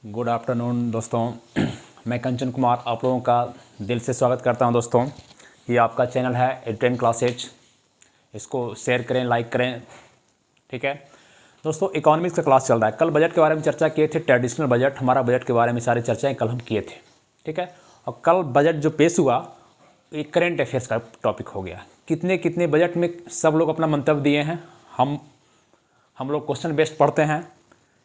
Good afternoon दोस्तों। मैं कंचन कुमार आप लोगों का दिल से स्वागत करता हूं दोस्तों। ये आपका चैनल है एड10 क्लासेज। इसको शेयर करें, लाइक करें, ठीक है दोस्तों। इकोनॉमिक्स का क्लास चल रहा है। कल बजट के बारे में चर्चा किए थे, ट्रेडिशनल बजट, हमारा बजट के बारे में सारी चर्चाएं कल हम किए थे, ठीक है। और कल बजट जो पेश हुआ एक करेंट अफेयर्स का टॉपिक हो गया। कितने कितने बजट में सब लोग अपना मंतव्य दिए हैं। हम लोग क्वेश्चन बेस्ड पढ़ते हैं,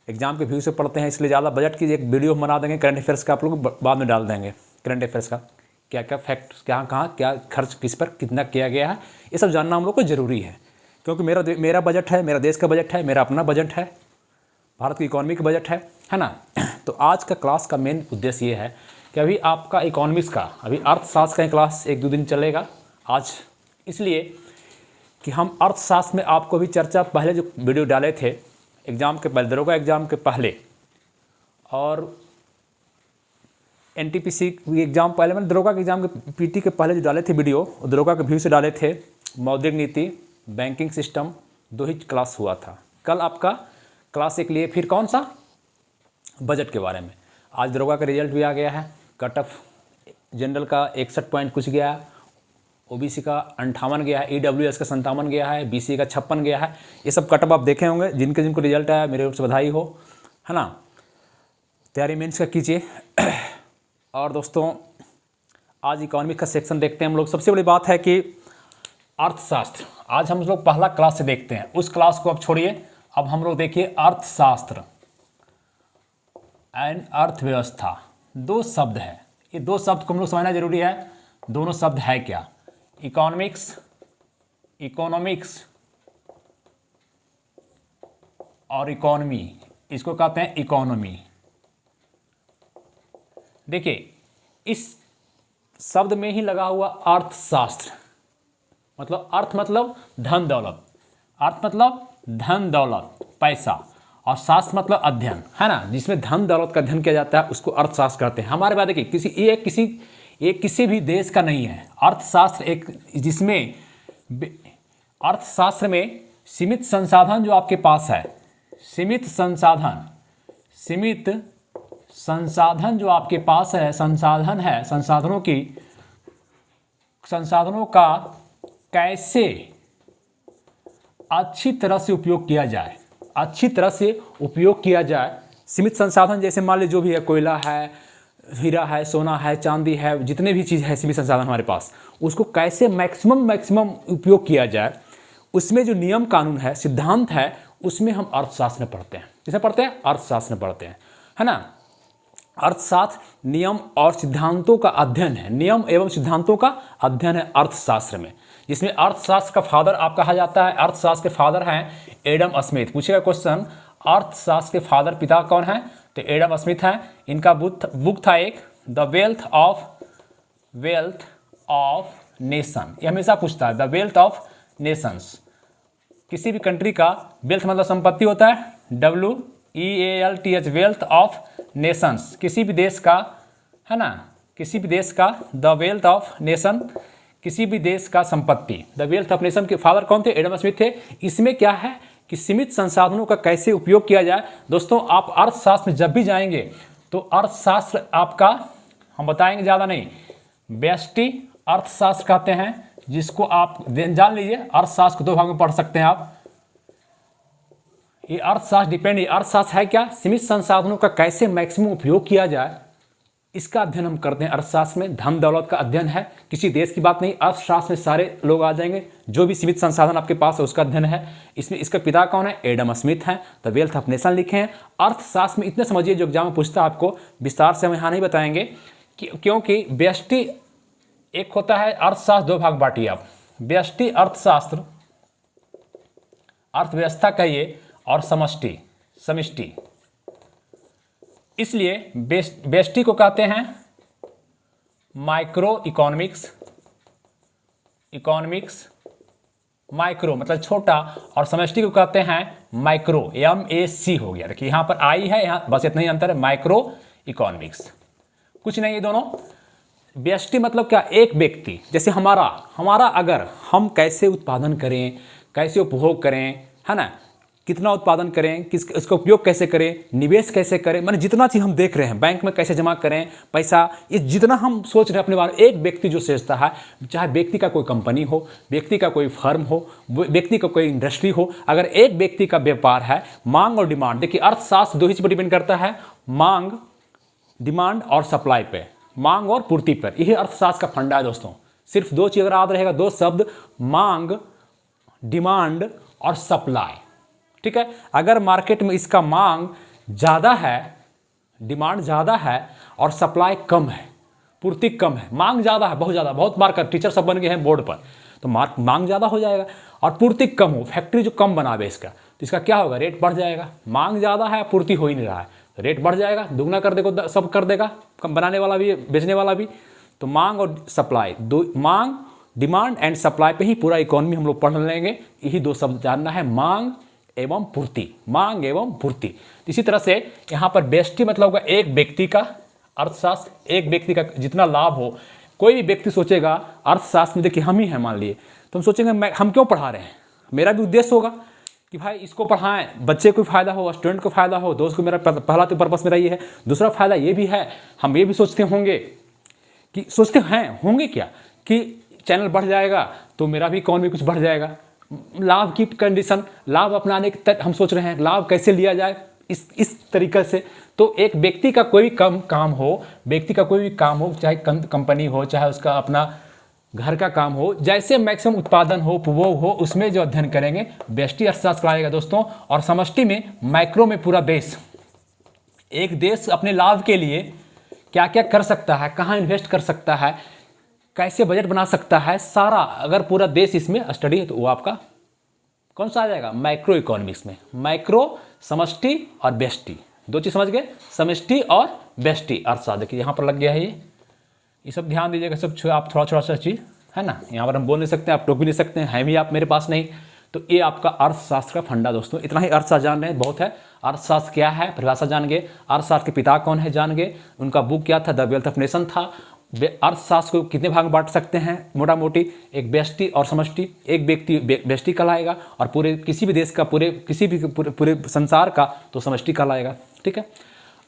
एग्जाम के व्यू से पढ़ते हैं, इसलिए ज़्यादा बजट की एक वीडियो बना देंगे करंट अफेयर्स का, आप लोग बाद में डाल देंगे। करंट अफेयर्स का क्या क्या फैक्ट, कहाँ क्या खर्च किस पर कितना किया गया है, ये सब जानना हम लोग को ज़रूरी है। क्योंकि मेरा बजट है, मेरा देश का बजट है, मेरा अपना बजट है, भारत की इकोनॉमी का बजट है ना। तो आज का क्लास का मेन उद्देश्य ये है कि अभी आपका इकोनॉमिक्स का, अभी अर्थशास्त्र का क्लास 1-2 दिन चलेगा आज, इसलिए कि हम अर्थशास्त्र में आपको भी चर्चा पहले जो वीडियो डाले थे एग्ज़ाम के पहले, दरोगा एग्ज़ाम के पहले और एनटीपीसी एग्ज़ाम पहले, मैंने दरोगा के एग्ज़ाम के पीटी के पहले जो डाले थे वीडियो, दरोगा के व्यू से डाले थे। मौद्रिक नीति, बैंकिंग सिस्टम, 2 ही क्लास हुआ था। कल आपका क्लास एक लिए फिर कौन सा, बजट के बारे में। आज दरोगा का रिजल्ट भी आ गया है। कट ऑफ जनरल का 61 पॉइंट कुछ गया, ओबीसी का 58 गया है, ईडब्ल्यूएस का 57 गया है, बीसी का 56 गया है। ये सब कट ऑफ आप देखे होंगे। जिनको रिजल्ट आया मेरे ओर से बधाई हो, है ना। तैयारी मेंस का कीजिए। और दोस्तों आज इकोनॉमिक्स का सेक्शन देखते हैं हम लोग। सबसे बड़ी बात है कि अर्थशास्त्र आज हम लोग पहला क्लास से देखते हैं। उस क्लास को अब छोड़िए, अब हम लोग देखिए अर्थशास्त्र एंड अर्थव्यवस्था। 2 शब्द है, ये 2 शब्द को हम लोग समझना जरूरी है। दोनों शब्द है क्या, इकोनॉमिक्स और इकोनॉमी, इसको कहते हैं इकोनॉमी। देखिए इस शब्द में ही लगा हुआ अर्थशास्त्र, मतलब अर्थ मतलब धन दौलत, अर्थ मतलब धन दौलत पैसा, और शास्त्र मतलब अध्ययन, है ना। जिसमें धन दौलत का अध्ययन किया जाता है उसको अर्थशास्त्र कहते हैं। हमारे बात देखिए किसी भी देश का नहीं है अर्थशास्त्र, एक जिसमें अर्थशास्त्र में सीमित संसाधन जो आपके पास है, सीमित संसाधन जो आपके पास है, संसाधनों का कैसे अच्छी तरह से उपयोग किया जाए, सीमित संसाधन जैसे मान लीजिए जो भी है, कोयला है, हीरा है, सोना है, चांदी है, जितने भी चीज़ है सीमित संसाधन हमारे पास, उसको कैसे मैक्सिमम उपयोग किया जाए, उसमें जो नियम कानून है, सिद्धांत है, उसमें हम अर्थशास्त्र में पढ़ते हैं। किसे पढ़ते हैं, अर्थशास्त्र में पढ़ते हैं, है ना। अर्थशास्त्र नियम और सिद्धांतों का अध्ययन है, नियम एवं सिद्धांतों का अध्ययन है अर्थशास्त्र में, जिसमें अर्थशास्त्र का फादर आप कहा जाता है। अर्थशास्त्र के फादर हैं एडम स्मिथ। पूछेगा क्वेश्चन, अर्थशास्त्र के फादर पिता कौन है, तो एडम स्मिथ है। इनका बुक था एक, द वेल्थ ऑफ नेशन। ये हमेशा पूछता है, द वेल्थ ऑफ नेशंस। किसी भी कंट्री का वेल्थ मतलब संपत्ति होता है, WEALTH, वेल्थ ऑफ नेशंस, किसी भी देश का, है ना, किसी भी देश का, द वेल्थ ऑफ नेशन, किसी भी देश का संपत्ति। द वेल्थ ऑफ नेशन के फादर कौन थे, एडम स्मिथ थे। इसमें क्या है कि सीमित संसाधनों का कैसे उपयोग किया जाए। दोस्तों आप अर्थशास्त्र में जब भी जाएंगे तो अर्थशास्त्र आपका, हम बताएंगे ज़्यादा नहीं, व्यष्टि अर्थशास्त्र कहते हैं, जिसको आप जान लीजिए। अर्थशास्त्र को 2 भाग में पढ़ सकते हैं आप। ये अर्थशास्त्र है क्या, सीमित संसाधनों का कैसे मैक्सिमम उपयोग किया जाए, इसका अध्ययन हम करते हैं अर्थशास्त्र में। धन दौलत का अध्ययन है, किसी देश की बात नहीं, अर्थशास्त्र में सारे लोग आ जाएंगे, जो भी सीमित संसाधन आपके पास है उसका अध्ययन है। इसमें इसका पिता कौन है, एडम स्मिथ हैं। द वेल्थ ऑफ नेशन लिखे हैं। अर्थशास्त्र में इतने समझिए, जो एग्जाम में पूछता है आपको, विस्तार से हम यहाँ नहीं बताएंगे क्योंकि व्यष्टि एक होता है अर्थशास्त्र, 2 भाग बांटिए आप, व्यष्टि अर्थशास्त्र, अर्थव्यवस्था कहिए, और समष्टि। इसलिए व्यष्टि को कहते हैं माइक्रो इकोनॉमिक्स, माइक्रो मतलब छोटा, और समष्टि को कहते हैं माइक्रो, MAC हो गया। देखिए यहाँ पर आई है, यहाँ बस इतना ही अंतर है, माइक्रो इकोनॉमिक्स, कुछ नहीं ये दोनों। व्यष्टि मतलब क्या, एक व्यक्ति, जैसे हमारा अगर हम कैसे उत्पादन करें, कैसे उपभोग करें, है ना, कितना उत्पादन करें, किस इसका उपयोग कैसे करें, निवेश कैसे करें, माने जितना चीज़ हम देख रहे हैं, बैंक में कैसे जमा करें पैसा, ये जितना हम सोच रहे हैं अपने बारे में, एक व्यक्ति जो सोचता है, चाहे व्यक्ति का कोई कंपनी हो, व्यक्ति का कोई फर्म हो, व्यक्ति का कोई इंडस्ट्री हो, अगर एक व्यक्ति का व्यापार है, मांग और डिमांड, देखिए अर्थशास्त्र दो ही चीज पर डिपेंड करता है, मांग, डिमांड और सप्लाई पे, मांग और पूर्ति पर, यही अर्थशास्त्र का फंडा है दोस्तों। सिर्फ दो चीज अगर याद रहेगा, दो शब्द, मांग, डिमांड और सप्लाई, ठीक है। अगर मार्केट में इसका मांग ज़्यादा है, डिमांड ज़्यादा है और सप्लाई कम है, पूर्ति कम है, मांग ज़्यादा है, बहुत ज़्यादा, बहुत मार्कर टीचर सब बन गए हैं बोर्ड पर, तो मांग ज़्यादा हो जाएगा और पूर्ति कम हो, फैक्ट्री जो कम बनावे इसका, तो इसका क्या होगा, रेट बढ़ जाएगा। मांग ज़्यादा है, पूर्ति हो ही नहीं रहा है, तो रेट बढ़ जाएगा, दुगना कर देगा, सब कर देगा, कम बनाने वाला भी बेचने वाला भी। तो मांग और सप्लाई, दो, मांग, डिमांड एंड सप्लाई पे ही पूरा इकोनॉमी हम लोग पढ़ लेंगे। यही दो शब्द जानना है, मांग एवं पूर्ति, मांग एवं पूर्ति। इसी तरह से यहाँ पर बेस्टी मतलब होगा एक व्यक्ति का, अर्थशास्त्र एक व्यक्ति का जितना लाभ हो। कोई भी व्यक्ति सोचेगा अर्थशास्त्र में, देखिए हम ही हैं मान लिए, तो हम सोचेंगे हम क्यों पढ़ा रहे हैं, मेरा भी उद्देश्य होगा कि भाई इसको पढ़ाएं, बच्चे को फायदा हो, स्टूडेंट को फायदा हो, दोस्त को, मेरा पहला तो पर्पस मेरा ये है। दूसरा फायदा ये भी है, हम ये भी सोचते होंगे कि सोचते हैं होंगे क्या कि चैनल बढ़ जाएगा तो मेरा भी इकॉनमी कुछ बढ़ जाएगा, लाभ की कंडीशन, लाभ अपनाने की हम सोच रहे हैं, लाभ कैसे लिया जाए इस तरीके से। तो एक व्यक्ति का कोई भी काम हो, व्यक्ति का कोई भी काम हो, चाहे कंपनी हो, चाहे उसका अपना घर का काम हो, जैसे मैक्सिमम उत्पादन हो, उपभोग हो, उसमें जो अध्ययन करेंगे व्यष्टि अर्थशास्त्र कराएगा दोस्तों। और समष्टि में, माइक्रो में पूरा देश, एक देश अपने लाभ के लिए क्या क्या कर सकता है, कहाँ इन्वेस्ट कर सकता है, कैसे बजट बना सकता है, सारा अगर पूरा देश इसमें स्टडी है तो वो आपका कौन सा आ जाएगा, माइक्रो इकोनॉमिक्स में। माइक्रो, समष्टि और व्यष्टि, दो चीज समझ गए, समष्टि और व्यष्टि अर्थशास्त्र। देखिए यहाँ पर लग गया है ये सब ध्यान दीजिएगा, सब आप थोड़ा सा चीज है ना, यहाँ पर हम बोल नहीं सकते, आप टोक भी नहीं सकते हैं भी आप मेरे पास नहीं। तो ये आपका अर्थशास्त्र का फंडा दोस्तों, इतना ही अर्थशास्त्र जान रहे हैं बहुत है। अर्थशास्त्र क्या है, परिभाषा जान गए, अर्थशास्त्र के पिता कौन है जान गए, उनका बुक क्या था, द वेल्थ ऑफ नेशन था। अर्थशास्त्र को कितने भाग में बांट सकते हैं, मोटा मोटी, एक व्यष्टि और समष्टि। एक व्यक्ति व्यष्टि कहलाएगा और पूरे किसी भी देश का, पूरे संसार का तो समष्टि कहलाएगा, ठीक है।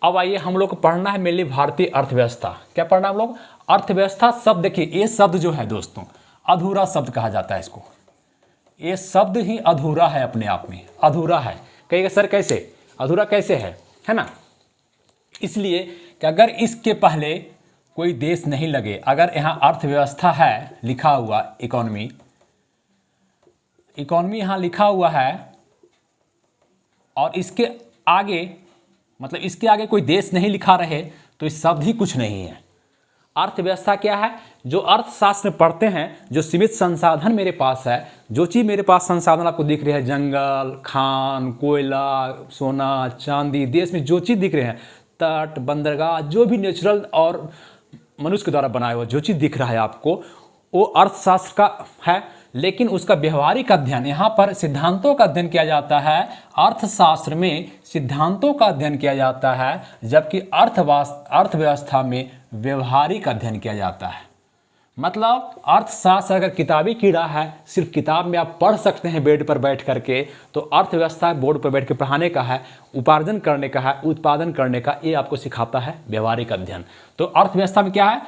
अब आइए हम लोग को पढ़ना है मेनली भारतीय अर्थव्यवस्था। क्या पढ़ना है हम लोग, अर्थव्यवस्था शब्द। देखिए ये शब्द जो है दोस्तों, अधूरा शब्द कहा जाता है इसको, ये शब्द ही अधूरा है, अपने आप में अधूरा है। कहिएगा सर कैसे अधूरा, कैसे है ना, इसलिए कि अगर इसके पहले कोई देश नहीं लगे, अगर यहाँ अर्थव्यवस्था है लिखा हुआ, इकोनॉमी यहाँ लिखा हुआ है और इसके आगे, मतलब इसके आगे कोई देश नहीं लिखा रहे, तो इस शब्द ही कुछ नहीं है। अर्थव्यवस्था क्या है, जो अर्थशास्त्र में पढ़ते हैं, जो सीमित संसाधन मेरे पास है, जो चीज़ मेरे पास संसाधन आपको दिख रहे हैं, जंगल, खान, कोयला, सोना, चांदी, देश में जो चीज़ दिख रहे हैं, तट, बंदरगाह, जो भी नेचुरल और मनुष्य के द्वारा बनाया हुआ जो चीज़ दिख रहा है आपको, वो अर्थशास्त्र का है। लेकिन उसका व्यवहारिक अध्ययन, यहाँ पर सिद्धांतों का अध्ययन किया जाता है। अर्थशास्त्र में सिद्धांतों का अध्ययन किया जाता है, जबकि अर्थव्यवस्था में व्यवहारिक अध्ययन किया जाता है। मतलब अर्थशास्त्र अगर किताबी कीड़ा है, सिर्फ किताब में आप पढ़ सकते हैं बेड पर बैठ करके, तो अर्थव्यवस्था बोर्ड पर बैठ के पढ़ाने का है, उपार्जन करने का है, उत्पादन करने का, ये आपको सिखाता है व्यवहारिक अध्ययन। तो अर्थव्यवस्था में क्या है,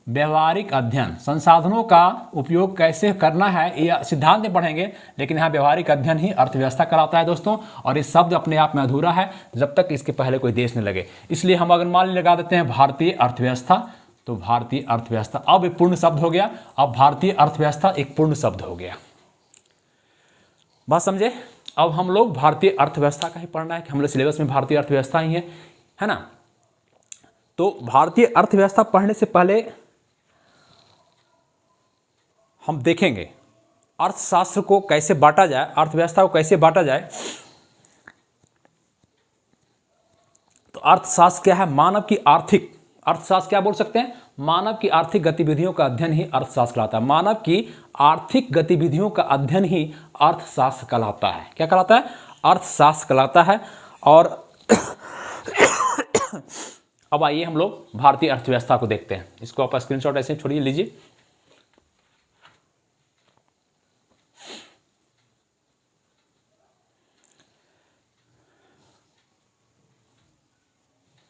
व्यवहारिक अध्ययन, संसाधनों का उपयोग कैसे करना है ये सिद्धांत में पढ़ेंगे, लेकिन यहाँ व्यवहारिक अध्ययन ही अर्थव्यवस्था कराता है दोस्तों। और ये शब्द अपने आप में अधूरा है जब तक इसके पहले कोई देश नहीं लगे। इसलिए हम अगर मान लगा देते हैं भारतीय अर्थव्यवस्था, तो भारतीय अर्थव्यवस्था अब एक पूर्ण शब्द हो गया। अब भारतीय अर्थव्यवस्था एक पूर्ण शब्द हो गया, बात समझे। अब हम लोग भारतीय अर्थव्यवस्था का ही पढ़ना है कि हम लोग सिलेबस में भारतीय अर्थव्यवस्था ही है ना। तो भारतीय अर्थव्यवस्था पढ़ने से पहले हम देखेंगे अर्थशास्त्र को कैसे बांटा जाए, अर्थव्यवस्था को कैसे बांटा जाए। तो अर्थशास्त्र क्या है, मानव की आर्थिक, अर्थशास्त्र क्या बोल सकते हैं, मानव की आर्थिक गतिविधियों का अध्ययन ही अर्थशास्त्र कहलाता है। मानव की आर्थिक गतिविधियों का अध्ययन ही अर्थशास्त्र कहलाता है। क्या कहलाता है, अर्थशास्त्र कहलाता है। और अब आइए हम लोग भारतीय अर्थव्यवस्था को देखते हैं। इसको आप स्क्रीनशॉट ऐसे छोड़िए, लीजिए।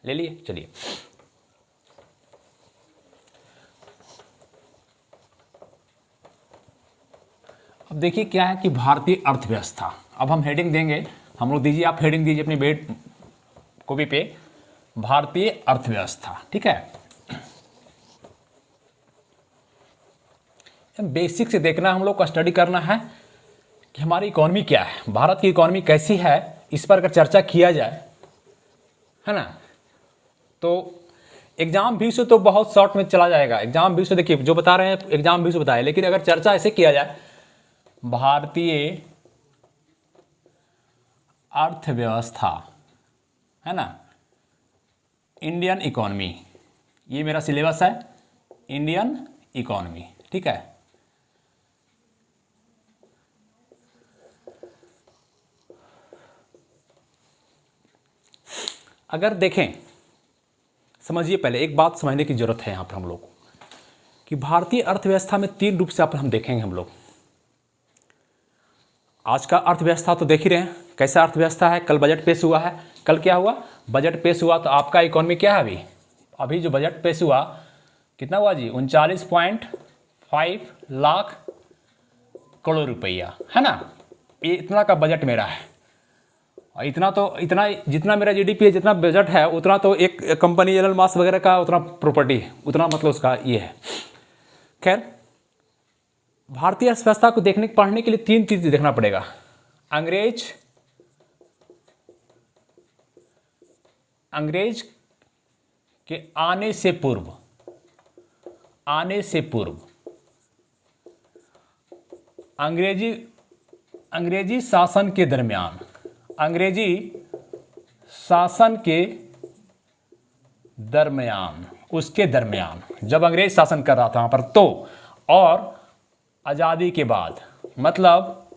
ले लिए। चलिए अब देखिए क्या है कि भारतीय अर्थव्यवस्था, अब हम हेडिंग देंगे, हम लोग दीजिए, आप हेडिंग दीजिए अपनी बेड कॉपी पे, भारतीय अर्थव्यवस्था। ठीक है, बेसिक से देखना, हम लोग को स्टडी करना है कि हमारी इकोनॉमी क्या है, भारत की इकोनॉमी कैसी है, इस पर अगर चर्चा किया जाए, है ना, तो एग्जाम भी से तो बहुत शॉर्ट में चला जाएगा। एग्जाम भी से देखिए जो बता रहे हैं एग्जाम भी से बताए, लेकिन अगर चर्चा ऐसे किया जाए भारतीय अर्थव्यवस्था, है ना, इंडियन इकोनॉमी, ये मेरा सिलेबस है, इंडियन इकोनॉमी। ठीक है, अगर देखें, समझिए पहले एक बात समझने की जरूरत है यहाँ पर हम लोग को कि भारतीय अर्थव्यवस्था में 3 रूप से आप हम देखेंगे हम लोग। आज का अर्थव्यवस्था तो देख ही रहे हैं कैसा अर्थव्यवस्था है, कल बजट पेश हुआ है, कल क्या हुआ, बजट पेश हुआ, तो आपका इकोनॉमी क्या है अभी जो बजट पेश हुआ कितना हुआ जी, 39.5 लाख करोड़ रुपया, है ना, ये इतना का बजट मेरा है। इतना जितना मेरा जीडीपी है, जितना बजट है, उतना तो एक कंपनी एलन मस्क वगैरह का उतना प्रॉपर्टी, उतना मतलब उसका ये है। खैर, भारतीय अर्थव्यवस्था को देखने पढ़ने के लिए 3 चीज देखना पड़ेगा। अंग्रेज के आने से पूर्व, अंग्रेजी शासन के दरमियान, उसके दरमियान जब अंग्रेज शासन कर रहा था वहां पर, तो और आज़ादी के बाद, मतलब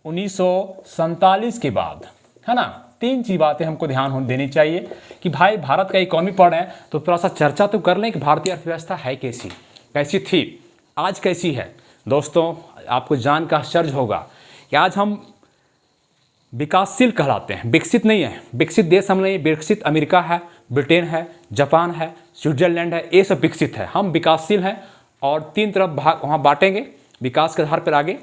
1947 के बाद, है ना। 3 चीज बातें हमको ध्यान देनी चाहिए कि भाई भारत का इकोनॉमी पढ़ रहे हैं तो थोड़ा सा चर्चा तो कर लें कि भारतीय अर्थव्यवस्था है कैसी थी, आज कैसी है। दोस्तों, आपको जान का आश्चर्य होगा कि आज हम विकासशील कहलाते हैं, विकसित नहीं है। विकसित देश हम नहीं, विकसित अमेरिका है, ब्रिटेन है, जापान है, स्विट्जरलैंड है, ये सब विकसित है। हम विकासशील हैं और 3 तरफ भाग वहाँ बांटेंगे विकास के आधार पर आगे,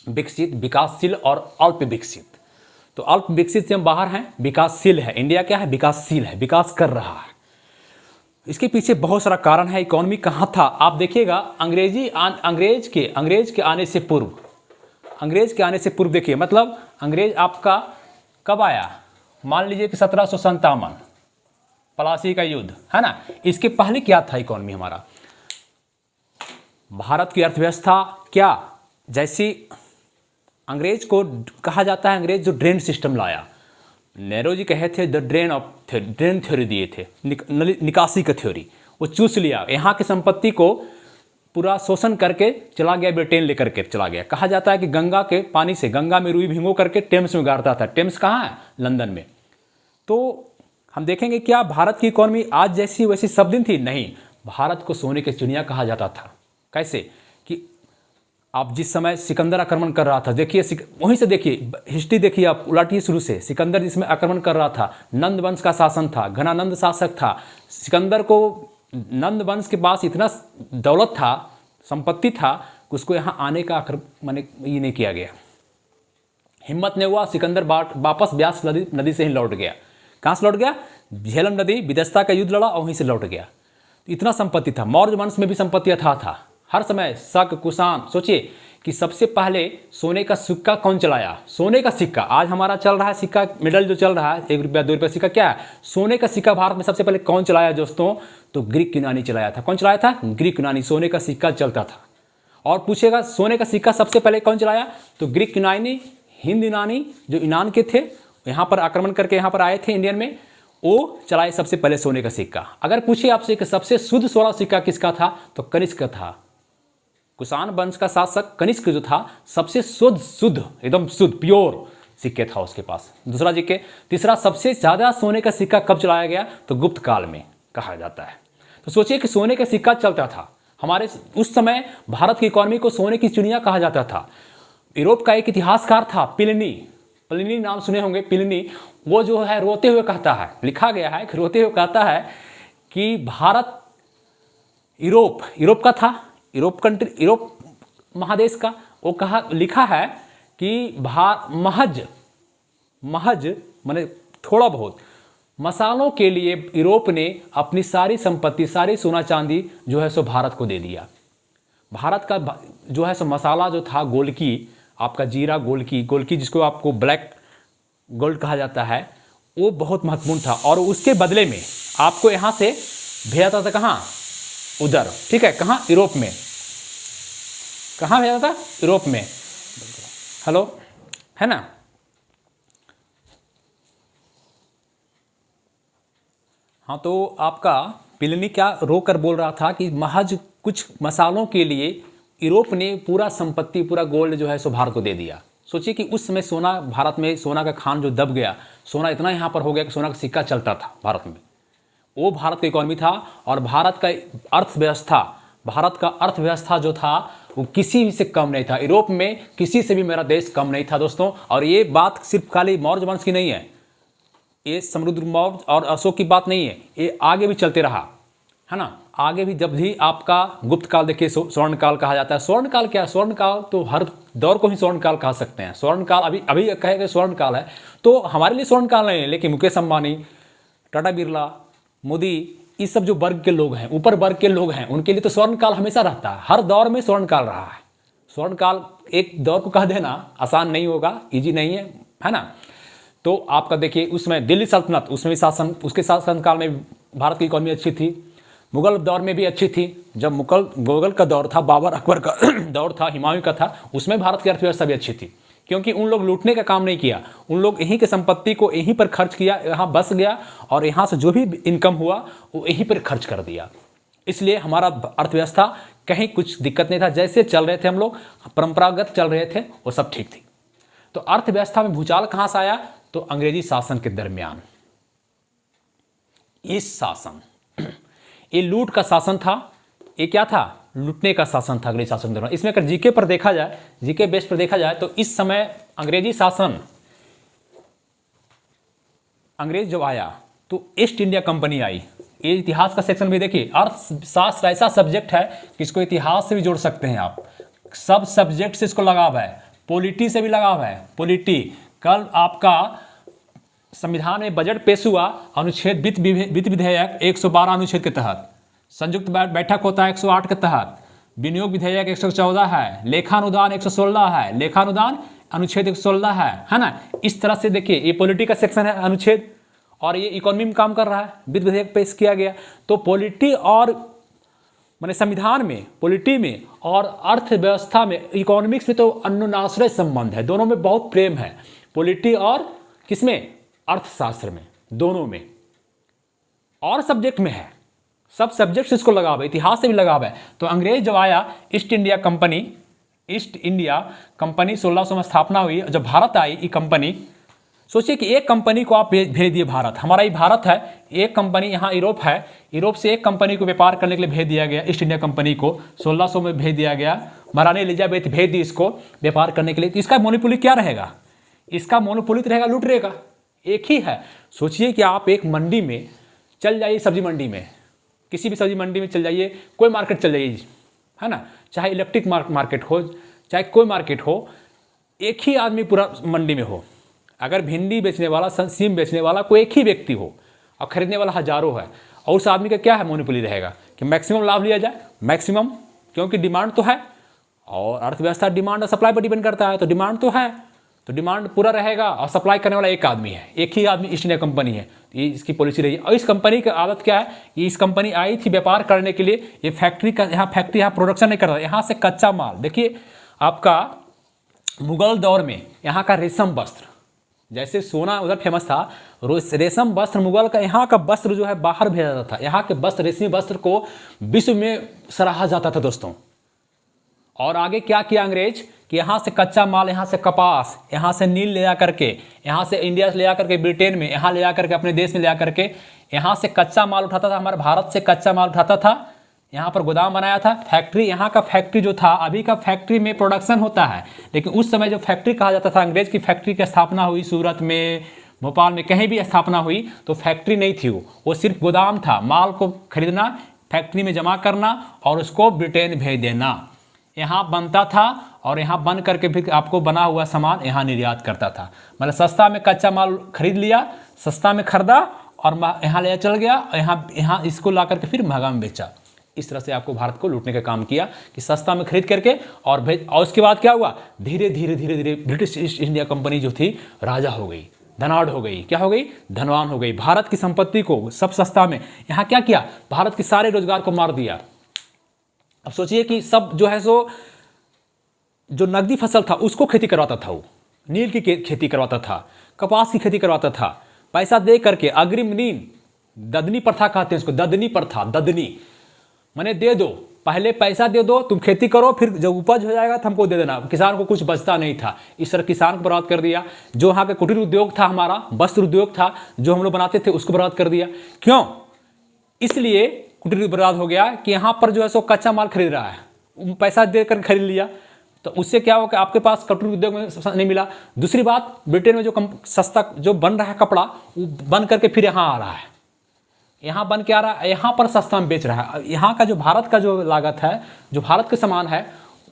विकसित, विकासशील और अल्प विकसित। तो अल्प विकसित से हम बाहर हैं, विकासशील है। इंडिया क्या है, विकासशील है, विकास कर रहा है। इसके पीछे बहुत सारा कारण है। इकोनॉमी कहाँ था आप देखिएगा, अंग्रेज के आने से पूर्व देखिए, मतलब अंग्रेज आपका कब आया, मान लीजिए कि 1757 प्लासी का युद्ध, है ना। इसके पहले क्या था इकोनॉमी हमारा, भारत की अर्थव्यवस्था क्या, जैसी अंग्रेज को कहा जाता है, अंग्रेज जो ड्रेन सिस्टम लाया, नेहरू जी कहे थे ड्रेन थ्योरी दिए थे, निकासी का थ्योरी, वो चूस लिया, यहाँ की संपत्ति को पूरा शोषण करके चला गया, ब्रिटेन लेकर के चला गया। कहा जाता है कि गंगा के पानी से, गंगा में रुई भिगो करके टेम्स में गाड़ता था। टेम्स कहाँ है, लंदन में। तो हम देखेंगे क्या भारत की इकोनॉमी आज जैसी वैसी सब दिन थी, नहीं। भारत को सोने की चिड़िया कहा जाता था। कैसे कि आप जिस समय सिकंदर आक्रमण कर रहा था, देखिए वहीं से देखिए हिस्ट्री देखिए, आप उलटिए शुरू से। सिकंदर जिसमें आक्रमण कर रहा था, नंद वंश का शासन था, घनानंद शासक था। सिकंदर को नंद वंश के पास इतना दौलत था, संपत्ति था कि उसको यहाँ आने का मैंने ये नहीं किया गया, हिम्मत नहीं हुआ। सिकंदर वापस ब्यास नदी से ही लौट गया। कहाँ से लौट गया, झेलम नदी विदस्ता का युद्ध लड़ा और वहीं से लौट गया। इतना संपत्ति था। मौर्य वंश में भी संपत्ति अथाह था। हर समय शक कुषाण, सोचिए कि सबसे पहले सोने का सिक्का कौन चलाया, सोने का सिक्का। आज हमारा चल रहा है सिक्का, मेडल जो चल रहा है 1 रुपया 2 रुपया सिक्का, क्या है, सोने का सिक्का भारत में सबसे पहले कौन चलाया दोस्तों, तो ग्रीक यूनानी चलाया था। कौन चलाया था, ग्रीक यूनानी, सोने का सिक्का चलता था। और पूछेगा सोने का सिक्का सबसे पहले कौन चलाया, तो ग्रीक यूनानी, हिंद यूनानी जो यूनान के थे, यहाँ पर आक्रमण करके यहाँ पर आए थे इंडियन में, वो चलाए सबसे पहले सोने का सिक्का। अगर पूछे आपसे कि सबसे शुद्ध सोना सिक्का किसका था, तो कनिष्क का था। कुषाण वंश का शासक कनिष्क जो था, सबसे शुद्ध एकदम शुद्ध प्योर सिक्के था उसके पास। दूसरा सिक्के, तीसरा सबसे ज्यादा सोने का सिक्का कब चलाया गया, तो गुप्त काल में कहा जाता है। तो सोचिए कि सोने का सिक्का चलता था हमारे उस समय। भारत की इकोनॉमी को सोने की चिड़िया कहा जाता था। यूरोप का एक इतिहासकार था प्लिनी नाम सुने होंगे, प्लिनी, वो जो है रोते हुए कहता है, लिखा गया है कि रोते हुए कहता है कि भारत यूरोप का था, यूरोप महादेश का, वो कहा, लिखा है कि महज माने थोड़ा बहुत मसालों के लिए यूरोप ने अपनी सारी संपत्ति, सारी सोना चांदी जो है सो भारत को दे दिया। भारत का जो है सो मसाला जो था गोल्की, आपका जीरा गोल्की जिसको आपको ब्लैक गोल्ड कहा जाता है, वो बहुत महत्वपूर्ण था। और उसके बदले में आपको यहाँ से भेजा था कहाँ, उधर, ठीक है, कहाँ, यूरोप में। कहाँ भेजा था, यूरोप में। हेलो, है ना। हाँ, तो आपका प्लिनी क्या रो कर बोल रहा था कि महज कुछ मसालों के लिए यूरोप ने पूरा संपत्ति, पूरा गोल्ड जो है सो भारत को दे दिया। सोचिए कि उस समय सोना, भारत में सोना का खान जो दब गया, सोना इतना यहाँ पर हो गया कि सोना का सिक्का चलता था भारत में, वो भारत का इकोनॉमी था। और भारत का अर्थव्यवस्था जो था वो किसी भी से कम नहीं था, यूरोप में किसी से भी मेरा देश कम नहीं था दोस्तों। और ये बात सिर्फ खाली मौर्य वंश की नहीं है, ये समुद्र मौर्य और अशोक की बात नहीं है, ये आगे भी चलते रहा, है ना। आगे भी जब भी आपका गुप्त काल देखिए, स्वर्ण काल कहा जाता है। स्वर्ण काल क्या है, स्वर्ण काल तो हर दौर को ही स्वर्ण काल कह सकते हैं। स्वर्ण काल अभी कहेंगे स्वर्ण काल है, तो हमारे लिए स्वर्ण काल नहीं है, लेकिन मुकेश अंबानी, टाटा बिरला, मोदी, ये सब जो वर्ग के लोग हैं, ऊपर वर्ग के लोग हैं, उनके लिए तो स्वर्ण काल हमेशा रहता है, हर दौर में स्वर्ण काल रहा है। स्वर्ण काल एक दौर को कह देना आसान नहीं होगा, ईजी नहीं है ना। तो आपका देखिए उसमें दिल्ली सल्तनत, उसमें भी उसके शासनकाल में भारत की इकोनॉमी अच्छी थी। मुगल दौर में भी अच्छी थी, जब मुगल का दौर था, बाबर अकबर का दौर था, हुमायूं का था, उसमें भारत की अर्थव्यवस्था भी अच्छी थी, क्योंकि उन लोग लूटने का काम नहीं किया, उन लोग यहीं की संपत्ति को यहीं पर खर्च किया, यहाँ बस गया और यहाँ से जो भी इनकम हुआ वो यहीं पर खर्च कर दिया। इसलिए हमारा अर्थव्यवस्था कहीं कुछ दिक्कत नहीं था, जैसे चल रहे थे हम लोग, परंपरागत चल रहे थे, वो सब ठीक थी। तो अर्थव्यवस्था में भूचाल कहाँ से आया, तो अंग्रेजी शासन के दरमियान। इस शासन, ये लूट का शासन था, ये क्या था, लूटने का शासन था अंग्रेजी शासन के दौरान। इसमें अगर जीके पर देखा जाए, जीके बेस पर देखा जाए, तो इस समय अंग्रेजी शासन, अंग्रेज जब आया तो ईस्ट इंडिया कंपनी आई। ये इतिहास का सेक्शन भी देखिए, अर्थशास्त्र ऐसा सब्जेक्ट है कि इसको इतिहास से भी जोड़ सकते हैं आप, सब सब्जेक्ट से इसको लगाव है, पॉलिटी से भी लगाव है। पॉलिटी, कल आपका संविधान में बजट पेश हुआ, अनुच्छेद वित्त विधेयक 112 अनुच्छेद के तहत, संयुक्त बैठक होता है 108 के तहत, विनियोग विधेयक 114 है, लेखानुदान 116 है, लेखानुदान अनुच्छेद 116 है ना। इस तरह से देखिए ये पॉलिटी का सेक्शन है अनुच्छेद, और ये इकोनॉमी में काम कर रहा है, वित्त विधेयक पेश किया गया। तो पॉलिटी और माने संविधान में, पॉलिटी में और अर्थव्यवस्था में, इकोनॉमिक्स में तो अन्योन्याश्रय संबंध है, दोनों में बहुत प्रेम है। पॉलिटी और किसमें, अर्थशास्त्र में, दोनों में, और सब्जेक्ट में है, सब सब्जेक्ट से इसको लगाव है, इतिहास से भी लगाव है। तो अंग्रेज जब आया, ईस्ट इंडिया कंपनी 1600 में स्थापना हुई। जब भारत आई ये कंपनी, सोचिए कि एक कंपनी को आप भेज दिए भारत, हमारा ये भारत है, एक कंपनी यहाँ यूरोप है, यूरोप से एक कंपनी को व्यापार करने के लिए भेज दिया गया, ईस्ट इंडिया कंपनी को 1600 में भेज दिया गया, महारानी एलिजाबेथ भेज दी इसको व्यापार करने के लिए। तो इसका मोनोपोली क्या रहेगा, इसका मोनोपोली रहेगा लूटने का, एक ही है। सोचिए कि आप एक मंडी में चल जाइए, सब्जी मंडी में, किसी भी सब्जी मंडी में चल जाइए, कोई मार्केट चल जाइए, है ना, चाहे इलेक्ट्रिक मार्केट हो, चाहे कोई मार्केट हो, एक ही आदमी पूरा मंडी में हो। अगर भिंडी बेचने वाला, सीम बेचने वाला कोई एक ही व्यक्ति हो और खरीदने वाला हजारों है, और उस आदमी का क्या है, मोनोपोली रहेगा कि मैक्सिमम लाभ लिया जाए, मैक्सिमम, क्योंकि डिमांड तो है, और अर्थव्यवस्था डिमांड और सप्लाई पर डिपेंड करता है। तो डिमांड तो है, तो डिमांड पूरा रहेगा, और सप्लाई करने वाला एक आदमी है, एक ही आदमी, ईस्ट इंडिया कंपनी है, ये इसकी पॉलिसी रही है। और इस कंपनी की आदत क्या है, ये इस कंपनी आई थी व्यापार करने के लिए, ये फैक्ट्री यहाँ प्रोडक्शन नहीं कर रहा, यहाँ से कच्चा माल। देखिए आपका मुगल दौर में यहाँ का रेशम वस्त्र, जैसे सोना उधर फेमस था, रेशम वस्त्र मुगल का, यहाँ का वस्त्र जो है बाहर भेजा जाता था, यहाँ के वस्त्र, रेशमी वस्त्र को विश्व में सराहा जाता था दोस्तों। और आगे क्या किया अंग्रेज कि यहाँ से कच्चा माल, यहाँ से कपास, यहाँ से नील ले आकर के, यहाँ से इंडिया से ले आकर के, ब्रिटेन में यहाँ ले आकर के, अपने देश में ले आकर के, यहाँ से कच्चा माल उठाता था, हमारे भारत से कच्चा माल उठाता था, यहाँ पर गोदाम बनाया था, फैक्ट्री, यहाँ का फैक्ट्री जो था, अभी का फैक्ट्री में प्रोडक्शन होता है, लेकिन उस समय जो फैक्ट्री कहा जाता था, अंग्रेज की फैक्ट्री की स्थापना हुई सूरत में, भोपाल में, कहीं भी स्थापना हुई तो फैक्ट्री नहीं थी, वो सिर्फ गोदाम था, माल को खरीदना, फैक्ट्री में जमा करना और उसको ब्रिटेन भेज देना। यहाँ बनता था और यहाँ बन करके फिर आपको बना हुआ सामान यहाँ निर्यात करता था। मतलब सस्ता में कच्चा माल खरीद लिया, सस्ता में खरीदा और यहाँ ले चल गया, यहाँ इसको ला करके फिर महंगा में बेचा। इस तरह से आपको भारत को लूटने का काम किया कि सस्ता में खरीद करके और भेज। और उसके बाद क्या हुआ, धीरे धीरे ब्रिटिश ईस्ट इंडिया कंपनी जो थी राजा हो गई, धनाढ़ हो गई, क्या हो गई, धनवान हो गई। भारत की संपत्ति को सब सस्ता में, यहाँ क्या किया, भारत के सारे रोजगार को मार दिया। अब सोचिए कि सब जो है सो जो नकदी फसल था उसको खेती करवाता था, वो नील की खेती करवाता था, कपास की खेती करवाता था, पैसा दे करके अग्रिम नील, ददनी प्रथा कहते हैं इसको, ददनी प्रथा, ददनी माने दे दो, पहले पैसा दे दो, तुम खेती करो, फिर जब उपज हो जाएगा तो हमको दे देना। किसान को कुछ बचता नहीं था, इस तरह किसान को बर्बाद कर दिया। जो यहाँ का कुटीर उद्योग था, हमारा वस्त्र उद्योग था जो हम लोग बनाते थे, उसको बर्बाद कर दिया। क्यों? इसलिए कुटीर बर्बाद हो गया कि यहाँ पर जो है सो कच्चा माल खरीद रहा है, पैसा देकर खरीद लिया, तो उससे क्या हो कि आपके पास कुटीर उद्योग में नहीं मिला। दूसरी बात, ब्रिटेन में जो सस्ता जो बन रहा है कपड़ा, वो बन करके फिर यहाँ आ रहा है, यहाँ बन के आ रहा है, यहाँ पर सस्ता में बेच रहा है। यहाँ का जो भारत का जो लागत है, जो भारत के सामान है,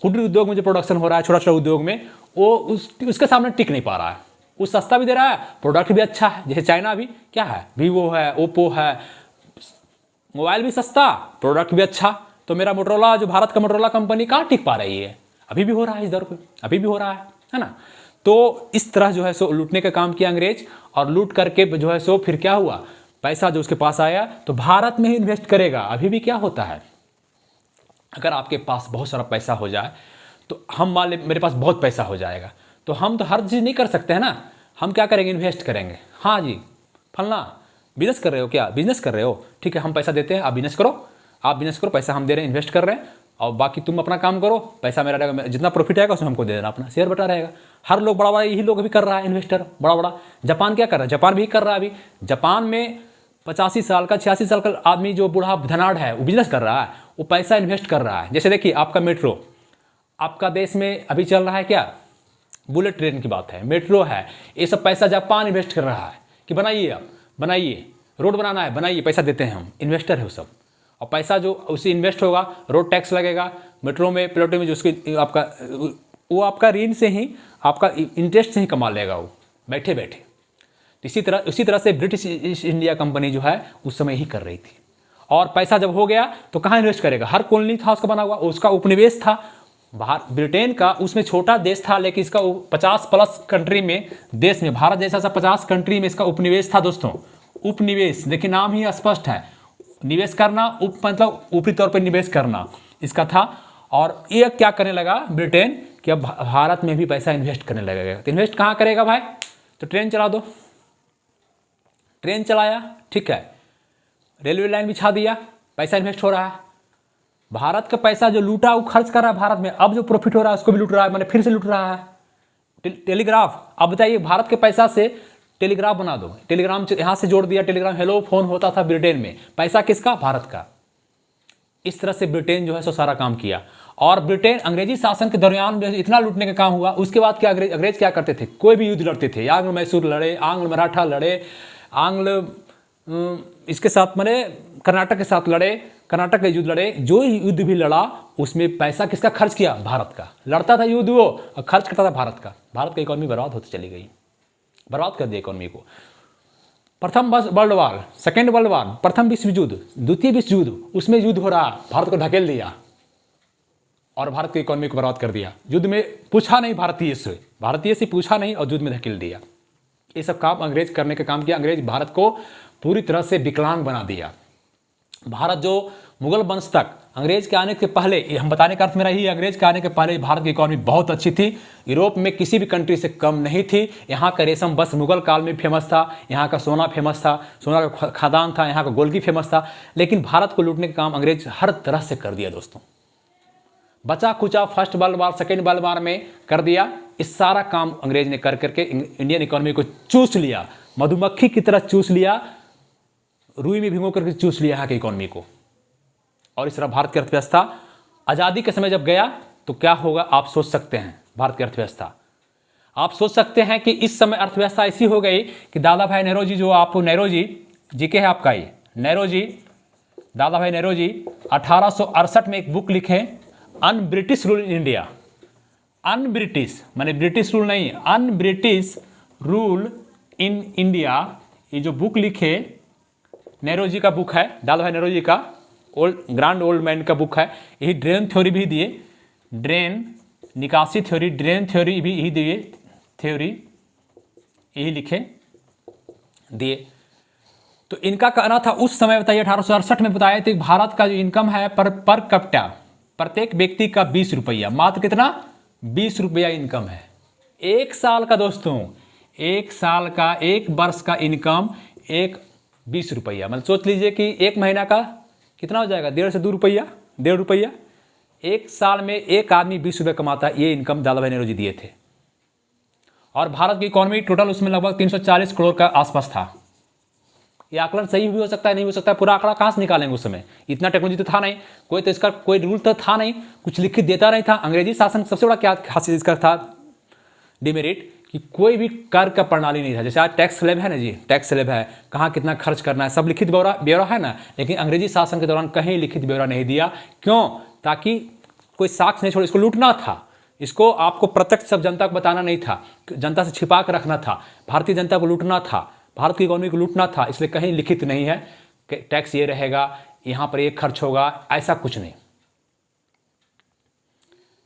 कुटीर उद्योग में जो प्रोडक्शन हो रहा है, छोटा छोटा उद्योग में, वो उसके सामने टिक नहीं पा रहा है। वो सस्ता भी दे रहा है, प्रोडक्ट भी अच्छा है। जैसे चाइना भी क्या है, वीवो है, ओप्पो है, मोबाइल भी सस्ता, प्रोडक्ट भी अच्छा। तो मेरा मोटरोला, जो भारत का मोटरोला कंपनी, कहाँ टिक पा रही है? अभी भी हो रहा है, इस दर पे अभी भी हो रहा है ना। तो इस तरह जो है सो लूटने का काम किया अंग्रेज, और लूट करके जो है सो फिर क्या हुआ, पैसा जो उसके पास आया तो भारत में ही इन्वेस्ट करेगा। अभी भी क्या होता है, अगर आपके पास बहुत सारा पैसा हो जाए तो हम मान ले मेरे पास बहुत पैसा हो जाएगा, तो हम तो हर चीज़ नहीं कर सकते हैं ना, हम क्या करेंगे, इन्वेस्ट करेंगे। हाँ जी, फलना बिजनेस कर रहे हो क्या, बिजनेस कर रहे हो, ठीक है, हम पैसा देते हैं, आप बिजनेस करो, आप बिजनेस करो, पैसा हम दे रहे हैं, इन्वेस्ट कर रहे हैं, और बाकी तुम अपना काम करो, पैसा मेरा रहेगा, जितना प्रॉफिट आएगा उसमें हमको दे देना, अपना शेयर बटा रहेगा। हर लोग बड़ा बड़ा, यही लोग भी कर रहा है, इन्वेस्टर बड़ा बड़ा। जापान क्या कर रहा है, जापान भी कर रहा है। अभी जापान में 85 साल का 86 साल का आदमी जो बूढ़ा धनाढ़ है, वो बिजनेस कर रहा है, वो पैसा इन्वेस्ट कर रहा है। जैसे देखिए, आपका मेट्रो, आपका देश में अभी चल रहा है क्या, बुलेट ट्रेन की बात है, मेट्रो है, ये सब पैसा जापान इन्वेस्ट कर रहा है कि बनाइए, आप बनाइए, रोड बनाना है बनाइए, पैसा देते हैं हम, इन्वेस्टर है वो सब। और पैसा जो उसी इन्वेस्ट होगा, रोड टैक्स लगेगा, मेट्रो में, प्लेटो में जो उसकी आपका, वो आपका ऋण से ही, आपका इंटरेस्ट से ही कमा लेगा वो बैठे बैठे। इसी तरह से ब्रिटिश ईस्ट इंडिया कंपनी जो है उस समय ही कर रही थी। और पैसा जब हो गया तो कहाँ इन्वेस्ट करेगा, हर कॉलोनी था उसका बना हुआ, उसका उपनिवेश था बाहर, ब्रिटेन का, उसमें छोटा देश था लेकिन इसका 50+ कंट्री में, देश में, भारत जैसा 50 कंट्री में इसका उपनिवेश था दोस्तों। उपनिवेश, देखिए नाम ही स्पष्ट है, निवेश करना, मतलब ऊपरी तौर पर निवेश करना इसका था। और ये क्या करने लगा ब्रिटेन कि अब भारत में भी पैसा इन्वेस्ट करने लगेगा। तो इन्वेस्ट कहाँ करेगा भाई, तो ट्रेन चला दो, ट्रेन चलाया, ठीक है, रेलवे लाइन बिछा दिया, पैसा इन्वेस्ट हो रहा है। भारत का पैसा जो लूटा वो खर्च कर रहा है भारत में, अब जो प्रॉफिट हो रहा है उसको भी लूट रहा है, मैंने फिर से लूट रहा है। टेलीग्राफ, अब बताइए, भारत के पैसा से टेलीग्राफ बना दो, टेलीग्राम यहाँ से जोड़ दिया, टेलीग्राम हेलो फोन होता था ब्रिटेन में, पैसा किसका, भारत का। इस तरह से ब्रिटेन जो है सो सारा काम किया। और ब्रिटेन अंग्रेजी शासन के दौरान इतना लूटने का काम हुआ, उसके बाद क्या अंग्रेज क्या करते थे, कोई भी युद्ध लड़ते थे, आंग्ल मैसूर लड़े, आंग्ल मराठा लड़े, आंग्ल इसके साथ मैंने कर्नाटक के साथ लड़े, कर्नाटक के युद्ध लड़े, जो युद्ध भी लड़ा उसमें पैसा किसका खर्च किया, भारत का। लड़ता था युद्ध वो और खर्च करता था भारत का। भारत की इकोनॉमी बर्बाद होती चली गई, बर्बाद कर दिया इकोनॉमी को। प्रथम वर्ल्ड वार, सेकेंड वर्ल्ड वार, प्रथम विश्व युद्ध, द्वितीय विश्व युद्ध, उसमें युद्ध हो रहा, भारत को ढकेल दिया और भारत की इकोनॉमी को बर्बाद कर दिया। युद्ध में पूछा नहीं भारतीय से पूछा नहीं और युद्ध में धकेल दिया। ये सब काम अंग्रेज करने का काम किया। अंग्रेज भारत को पूरी तरह से विकलांग बना दिया। भारत जो मुगल वंश तक, अंग्रेज के आने के पहले, हम बताने का अर्थ मेरा ही, अंग्रेज के आने के पहले भारत की इकोनॉमी बहुत अच्छी थी, यूरोप में किसी भी कंट्री से कम नहीं थी। यहाँ का रेशम बस मुगल काल में फेमस था, यहाँ का सोना फेमस था, सोना का खदान था, यहाँ का गोल्ड फेमस था। लेकिन भारत को लूटने का काम अंग्रेज हर तरह से कर दिया दोस्तों। बचा खुचा first world war, second world war में कर दिया। इस सारा काम अंग्रेज ने कर करके इंडियन इकोनॉमी को चूस लिया, मधुमक्खी की तरह चूस लिया, रुई में भिगो करके चूस लिया यहाँ की इकोनॉमी को। और इस तरह भारत की अर्थव्यवस्था आज़ादी के समय जब गया तो क्या होगा आप सोच सकते हैं। भारत की अर्थव्यवस्था आप सोच सकते हैं कि इस समय अर्थव्यवस्था ऐसी हो गई कि दादा भाई नेहरू जी, जो आप नेहरू जी जीके है आपका, ये नेहरू जी, दादा भाई नेहरू जी 1868 में एक बुक लिखे, un British rule in India. Un British माने ब्रिटिश रूल नहीं, un British rule in India. ये जो बुक लिखे नेहरू जी का बुक है, दादा भाई नेहरू जी का ग्रांड ओल्ड मैन का बुक है। यही ड्रेन थ्योरी भी दिए, ड्रेन निकासी थ्योरी, ड्रेन थ्योरी भी यही दिए, थ्योरी यही लिखे दिए। तो इनका कहना था उस समय, बताइए 1868 में बताया था, भारत का जो इनकम है पर कैपिटा, प्रत्येक व्यक्ति का 20 रुपया, मात्र कितना 20 रुपया इनकम है एक साल का दोस्तों। एक साल का, एक वर्ष का इनकम एक 20 रुपया, मतलब सोच लीजिए कि एक महीना का कितना हो जाएगा, 1.5 से 2 रुपया, 1.5 रुपया। एक साल में एक आदमी 20 रुपये कमाता है, ये इनकम दादा भाई नेहरू जी दिए थे। और भारत की इकोनॉमी टोटल उसमें लगभग 340 करोड़ का आसपास था। ये आकलन सही भी हो सकता है, नहीं हो सकता है, पूरा आंकड़ा कहाँ से निकालेंगे उस समय, इतना टेक्नोलॉजी तो था नहीं, कोई तो इसका कोई रूल तो था नहीं, कुछ लिखित देता नहीं था। अंग्रेजी शासन सबसे बड़ा क्या खासियत इसका था, डिमेरिट, कि कोई भी कर का प्रणाली नहीं था। जैसे आज टैक्स स्लैब है ना जी, टैक्स स्लैब है, कहाँ कितना खर्च करना है, सब लिखित ब्यौरा है ना, लेकिन अंग्रेजी शासन के दौरान कहीं लिखित ब्यौरा नहीं दिया। क्यों? ताकि कोई साक्ष्य नहीं छोड़े, इसको लूटना था, इसको आपको प्रत्यक्ष सब जनता को बताना नहीं था, जनता से छिपा कर रखना था, भारतीय जनता को लूटना था, भारत की इकोनॉमी को लूटना था। इसलिए कहीं लिखित नहीं है कि टैक्स ये रहेगा, यहाँ पर ये खर्च होगा, ऐसा कुछ नहीं।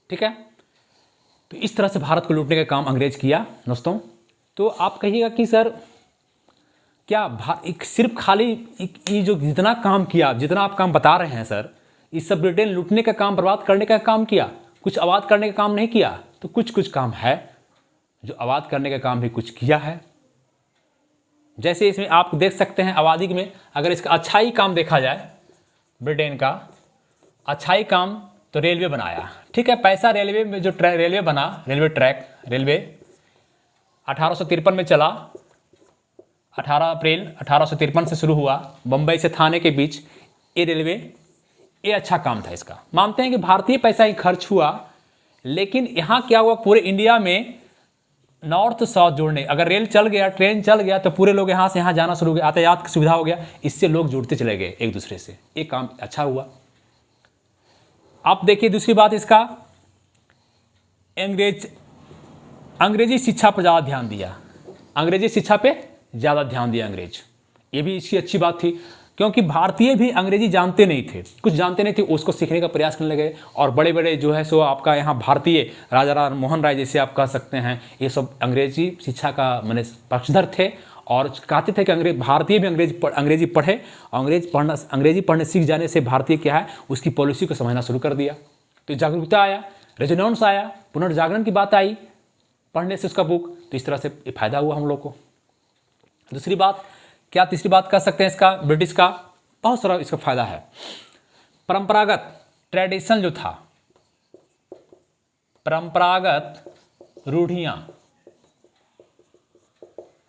ठीक है, तो इस तरह से भारत को लूटने का काम अंग्रेज किया दोस्तों। तो आप कहिएगा कि सर क्या सिर्फ खाली ये जो जितना काम किया, जितना आप काम बता रहे हैं सर, इस सब ब्रिटेन लूटने का काम, बर्बाद करने का काम किया, कुछ आबाद करने का काम नहीं किया? तो कुछ कुछ काम है जो आबाद करने का काम भी कुछ किया है। जैसे इसमें आप देख सकते हैं आबादी में, अगर इसका अच्छाई काम देखा जाए, ब्रिटेन का अच्छाई काम तो रेलवे बनाया। ठीक है, पैसा रेलवे में जो रेलवे बना, रेलवे ट्रैक, रेलवे 1853 में चला, 18 अप्रैल 1853 से शुरू हुआ, बम्बई से थाने के बीच ये रेलवे, ये अच्छा काम था इसका। मानते हैं कि भारतीय पैसा ही खर्च हुआ, लेकिन यहाँ क्या हुआ, पूरे इंडिया में नॉर्थ साउथ जोड़ने, अगर रेल चल गया, ट्रेन चल गया, तो पूरे लोग यहाँ से यहाँ जाना शुरू हो गया, यातायात की सुविधा हो गया, इससे लोग जुड़ते चले गए एक दूसरे से, ये काम अच्छा हुआ। आप देखिए दूसरी बात इसका, अंग्रेजी शिक्षा पर ज़्यादा ध्यान दिया, अंग्रेजी शिक्षा पे ज़्यादा ध्यान दिया अंग्रेज, ये भी इसकी अच्छी बात थी, क्योंकि भारतीय भी अंग्रेजी जानते नहीं थे, कुछ जानते नहीं थे, उसको सीखने का प्रयास करने लगे। और बड़े बड़े जो है सो आपका यहाँ भारतीय राजा राम मोहन राय जैसे आप कह सकते हैं, ये सब अंग्रेजी शिक्षा का माने पक्षधर थे, और कहते थे कि भारतीय भी अंग्रेजी पढ़े, अंग्रेजी पढ़ने सीख जाने से भारतीय क्या है उसकी पॉलिसी को समझना शुरू कर दिया। तो जागरूकता आया, रेजोनेंस आया, पुनर्जागरण की बात आई पढ़ने से उसका बुक, तो इस तरह से फायदा हुआ हम लोग को। दूसरी बात क्या, तीसरी बात कह सकते हैं इसका, ब्रिटिश का बहुत सारा इसका फायदा है। परंपरागत ट्रेडिशन जो था, परंपरागत रूढ़ियां,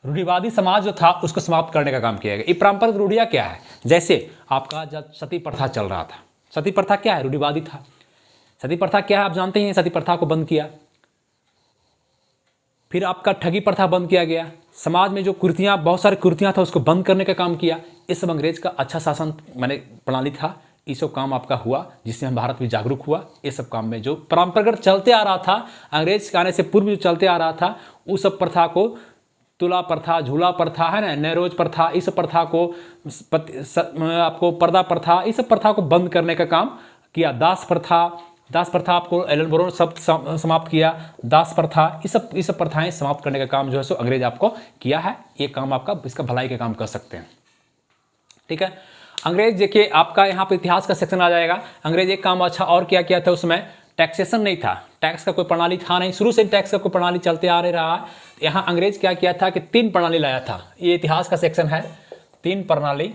रूढ़िवादी समाज जो था उसको समाप्त करने का काम किया गया। ये परंपरागत रूढ़ियां क्या है, जैसे आपका जब सती प्रथा चल रहा था, सती प्रथा क्या है, रूढ़िवादी था। सती प्रथा क्या है आप जानते हैं, सती प्रथा को बंद किया। फिर आपका ठगी प्रथा बंद किया गया, समाज में जो कुर्तियाँ, बहुत सारी कुर्तियाँ था उसको बंद करने का काम किया। ये सब अंग्रेज का अच्छा शासन माने प्रणाली था, ये सब काम आपका हुआ, जिससे हम भारत भी जागरूक हुआ। ये सब काम में जो परंपरागत चलते आ रहा था, अंग्रेज के आने से पूर्व जो चलते आ रहा था, उस सब प्रथा को, तुला प्रथा, झूला प्रथा है ना, नैरोज प्रथा, इस सब प्रथा को, आपको पर्दा प्रथा, इस सब प्रथा को बंद करने का काम किया। दास प्रथा आपको एलन ब्रोन शब्द समाप्त किया, दास प्रथा, ये सब प्रथाएं समाप्त करने का काम जो है सो अंग्रेज आपको किया है। ये काम आपका इसका भलाई का काम कर सकते हैं। ठीक है, अंग्रेज देखिए आपका यहाँ पे इतिहास का सेक्शन आ जाएगा। अंग्रेज एक काम अच्छा और क्या किया था, उसमें टैक्सेशन नहीं था, टैक्स का कोई प्रणाली था नहीं, शुरू से टैक्स का कोई प्रणाली चलते आ रहा। यहाँ अंग्रेज क्या किया था कि 3 प्रणाली लाया था, ये इतिहास का सेक्शन है, 3 प्रणाली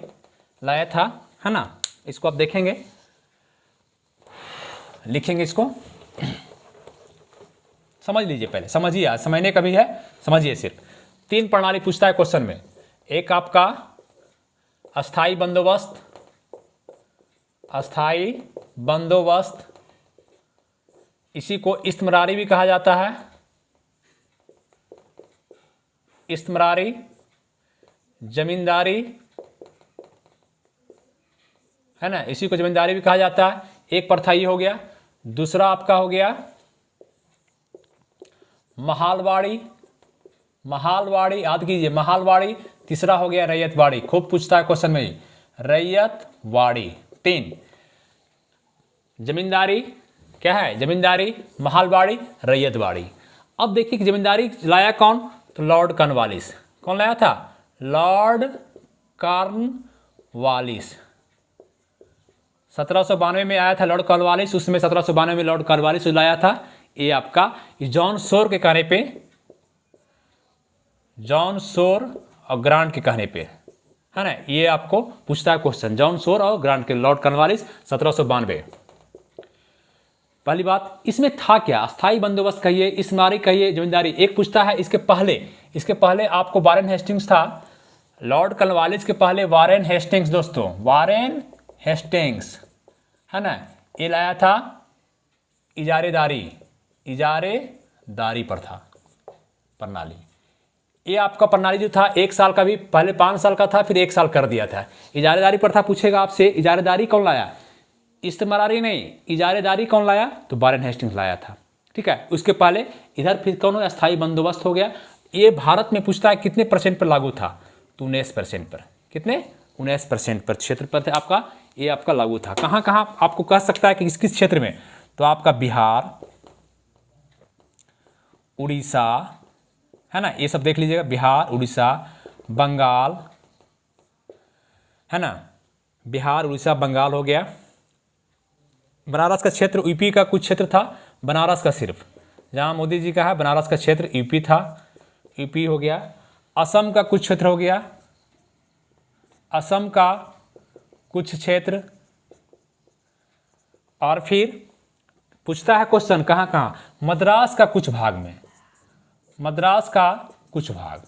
लाया था, है ना। इसको आप देखेंगे, लिखेंगे, इसको समझ लीजिए, पहले समझिए, आज समझने का भी है, समझिए। सिर्फ 3 प्रणाली पूछता है क्वेश्चन में, एक आपका अस्थाई बंदोबस्त, अस्थाई बंदोबस्त, इसी को इस्तिमरारी भी कहा जाता है, इस्तिमरारी जमींदारी, है ना, इसी को जमींदारी भी कहा जाता है। एक प्रथा ये हो गया। दूसरा आपका हो गया महालवाड़ी, महालवाड़ी याद कीजिए, महालवाड़ी। तीसरा हो गया रैयतवाड़ी, खूब पूछता है क्वेश्चन में, रैयतवाड़ी। 3 जमींदारी, क्या है, जमींदारी, महालवाड़ी, रैयतवाड़ी। अब देखिए कि जमींदारी लाया कौन, तो लॉर्ड कॉर्नवालिस। कौन लाया था, लॉर्ड कॉर्नवालिस। 1792 में आया था लॉर्ड कॉर्नवालिस, उसमें 1792 में लॉर्ड कॉर्नवालिस लाया था। ये आपका जॉन सोर के कहने पे, जॉन सोर और ग्रांट के कहने पे, है ना, ये आपको पूछता है क्वेश्चन, जॉन सोर और ग्रांट के, लॉर्ड कॉर्नवालिस 1792। पहली बात, इसमें था क्या, अस्थाई बंदोबस्त कहिए, इस्तिमरारी कहिए, जमींदारी। एक पूछता है इसके पहले आपको वारेन हेस्टिंग्स था, लॉर्ड कॉर्नवालिस के पहले वारेन हेस्टिंग्स, दोस्तों वारेन हेस्टिंग्स, है ना, ये लाया था इजारेदारी, इजारेदारी प्रथा प्रणाली। ये आपका प्रणाली जो था 1 साल का भी, पहले 5 साल का था, फिर 1 साल कर दिया था। इजारेदारी प्रथा पूछेगा आपसे, इजारेदारी कौन लाया, इस्तिमरारी नहीं, इजारेदारी कौन लाया, तो वारेन हेस्टिंग्स लाया था। ठीक है, उसके पहले इधर फिर कौन, अस्थाई बंदोबस्त हो गया। ये भारत में पूछता है कितने % पर लागू था, तो 19% पर। कितने, 19% पर क्षेत्र पर आपका, ये आपका लागू था। कहाँ कहाँ आपको कह सकता है कि किस किस क्षेत्र में, तो आपका बिहार, उड़ीसा, है ना, ये सब देख लीजिएगा, बिहार, उड़ीसा, बंगाल, है ना, बिहार, उड़ीसा, बंगाल हो गया। बनारस का क्षेत्र, यूपी का कुछ क्षेत्र था, बनारस का सिर्फ, जहाँ मोदी जी का है बनारस का क्षेत्र यूपी था, यूपी हो गया। असम का कुछ क्षेत्र हो गया, असम का कुछ क्षेत्र। और फिर पूछता है क्वेश्चन कहाँ कहाँ, मद्रास का कुछ भाग में, मद्रास का कुछ भाग,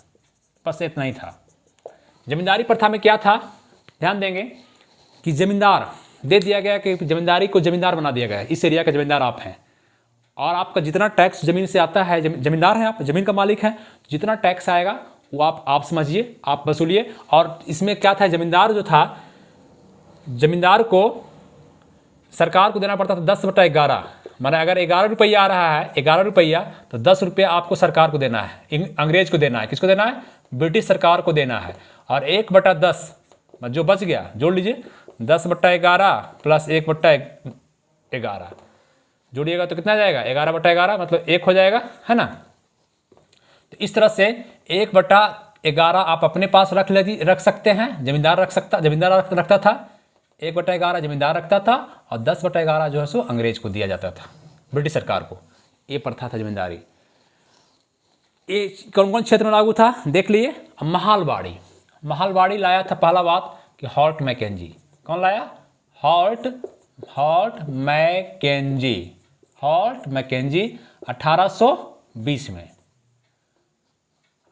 बस इतना ही था। जमींदारी प्रथा में क्या था, ध्यान देंगे कि जमींदार दे दिया गया, कि जमींदारी को जमींदार बना दिया गया है, इस एरिया का जमींदार आप हैं, और आपका जितना टैक्स जमीन से आता है, जमींदार हैं आप, जमीन का मालिक है, जितना टैक्स आएगा वो आप समझिए, आप वसूलिए। और इसमें क्या था, जमींदार जो था, जमींदार को सरकार को देना पड़ता था 10/11, माना अगर 11 रुपया आ रहा है, 11 रुपया, तो 10 रुपया आपको सरकार को देना है, अंग्रेज को देना है। किसको देना है, ब्रिटिश सरकार को देना है। और 1/10 जो बच गया, जोड़ लीजिए, 10/11 प्लस 1/11 जोड़िएगा तो कितना आ जाएगा, 11/11, मतलब 1 हो जाएगा, है ना। तो इस तरह से 1/11 आप अपने पास रख सकते हैं, जमींदार रखता था, 1/11 जमींदार रखता था, और 10/11 जो है सो अंग्रेज को दिया जाता था, ब्रिटिश सरकार को। ये प्रथा था जमींदारी। ये कौन कौन क्षेत्र में लागू था देख लिए। महालवाड़ी, महालवाड़ी लाया था पहला बात कि हॉल्ट मैकेंजी। कौन लाया, हॉल्ट मैकेंजी, हॉल्ट मैकेंजी 1820 में,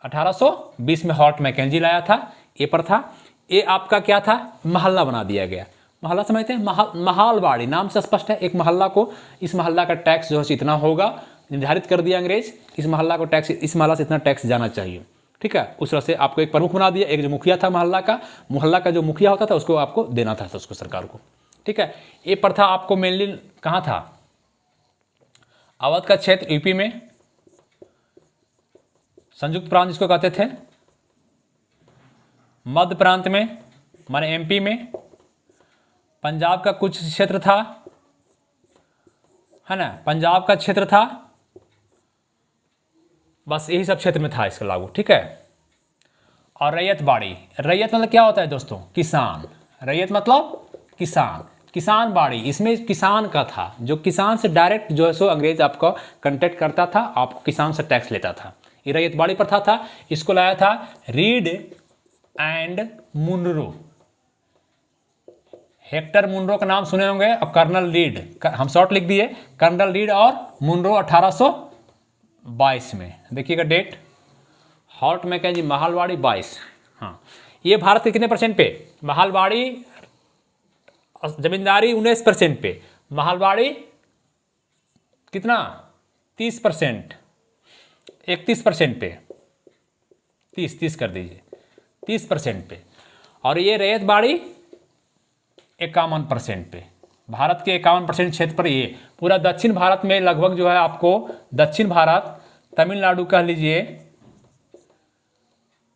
1820 में हॉल्ट मैकेंजी लाया था ये प्रथा। ये आपका क्या था, मोहल्ला बना दिया गया। मोहल्ला समझते हैं, महालवाड़ी नाम से स्पष्ट है, एक मोहल्ला को, इस मोहल्ला का टैक्स जो है इतना होगा, निर्धारित कर दिया अंग्रेज, इस मोहल्ला को टैक्स, इस मोहल्ला से इतना टैक्स जाना चाहिए। ठीक है, उस तरह से आपको एक प्रमुख बना दिया, एक जो मुखिया था मोहल्ला का जो मुखिया होता था उसको आपको देना था उसको, सरकार को। ठीक है, ये प्रथा आपको मेनली कहाँ था, अवध का क्षेत्र यूपी में, संयुक्त प्रांत जिसको कहते थे, मध्य प्रांत में माने एमपी में, पंजाब का कुछ क्षेत्र था, है ना, पंजाब का क्षेत्र था, बस यही सब क्षेत्र में था इसका लागू। ठीक है, और रैयतवाड़ी, रैयत मतलब क्या होता है दोस्तों, किसान, रैयत मतलब किसान, किसान बाड़ी, इसमें किसान का था, जो किसान से डायरेक्ट जो है सो अंग्रेज आपको कांटेक्ट करता था, आप किसान से टैक्स लेता था, ये रैयतवाड़ी प्रथा था। इसको लाया था Reid and Munro, Hector Munro का नाम सुने होंगे, और कर्नल रीड, हम शॉर्ट लिख दिए, कर्नल रीड और मुनरो 1822 में, देखिएगा डेट, हॉल्ट मैकेंजी महालवाड़ी 22। हाँ, ये भारत के कितने % पे, महालवाड़ी जमींदारी 19% पे, मालवाड़ी कितना 30%, 31% पे, 30 कर दीजिए, 30% पे, और ये रैयत बाड़ी 51% पे। भारत के 51% क्षेत्र पर ये पूरा दक्षिण भारत में लगभग जो है आपको, दक्षिण भारत तमिलनाडु कह लीजिए,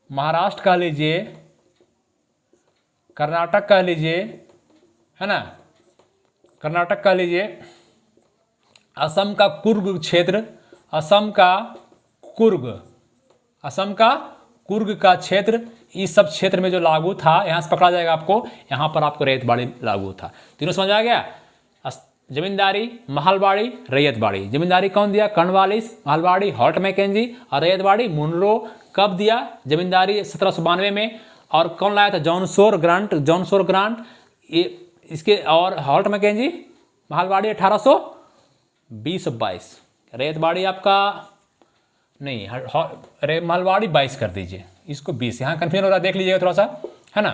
महाराष्ट्र कह लीजिए, कर्नाटक कह लीजिए, है ना, कर्नाटक कह लीजिए, असम का कुर्ग क्षेत्र, असम का कुर्ग का क्षेत्र, इस सब क्षेत्र में जो लागू था, यहाँ से पकड़ा जाएगा आपको, यहाँ पर आपको रैयत बाड़ी लागू था। तीनों समझ आ गया, जमींदारी, महलबाड़ी, रैयत बाड़ी। जमींदारी कौन दिया? कर्नवालिस, महलबाड़ी हॉल्ट मैकेंजी, और रैयत बाड़ी मुनरो। कब दिया? जमींदारी 1792 में। और कौन लाया था? जॉनसोर ग्रांट ये इसके, और हॉल्ट मैकेंजी, महलबाड़ी 1820-22। रैयत बाड़ी आपका नहीं, महलबाड़ी 22 कर दीजिए, इसको 20, यहाँ कन्फ्यूजन हो रहा है, देख लीजिएगा थोड़ा सा, है ना।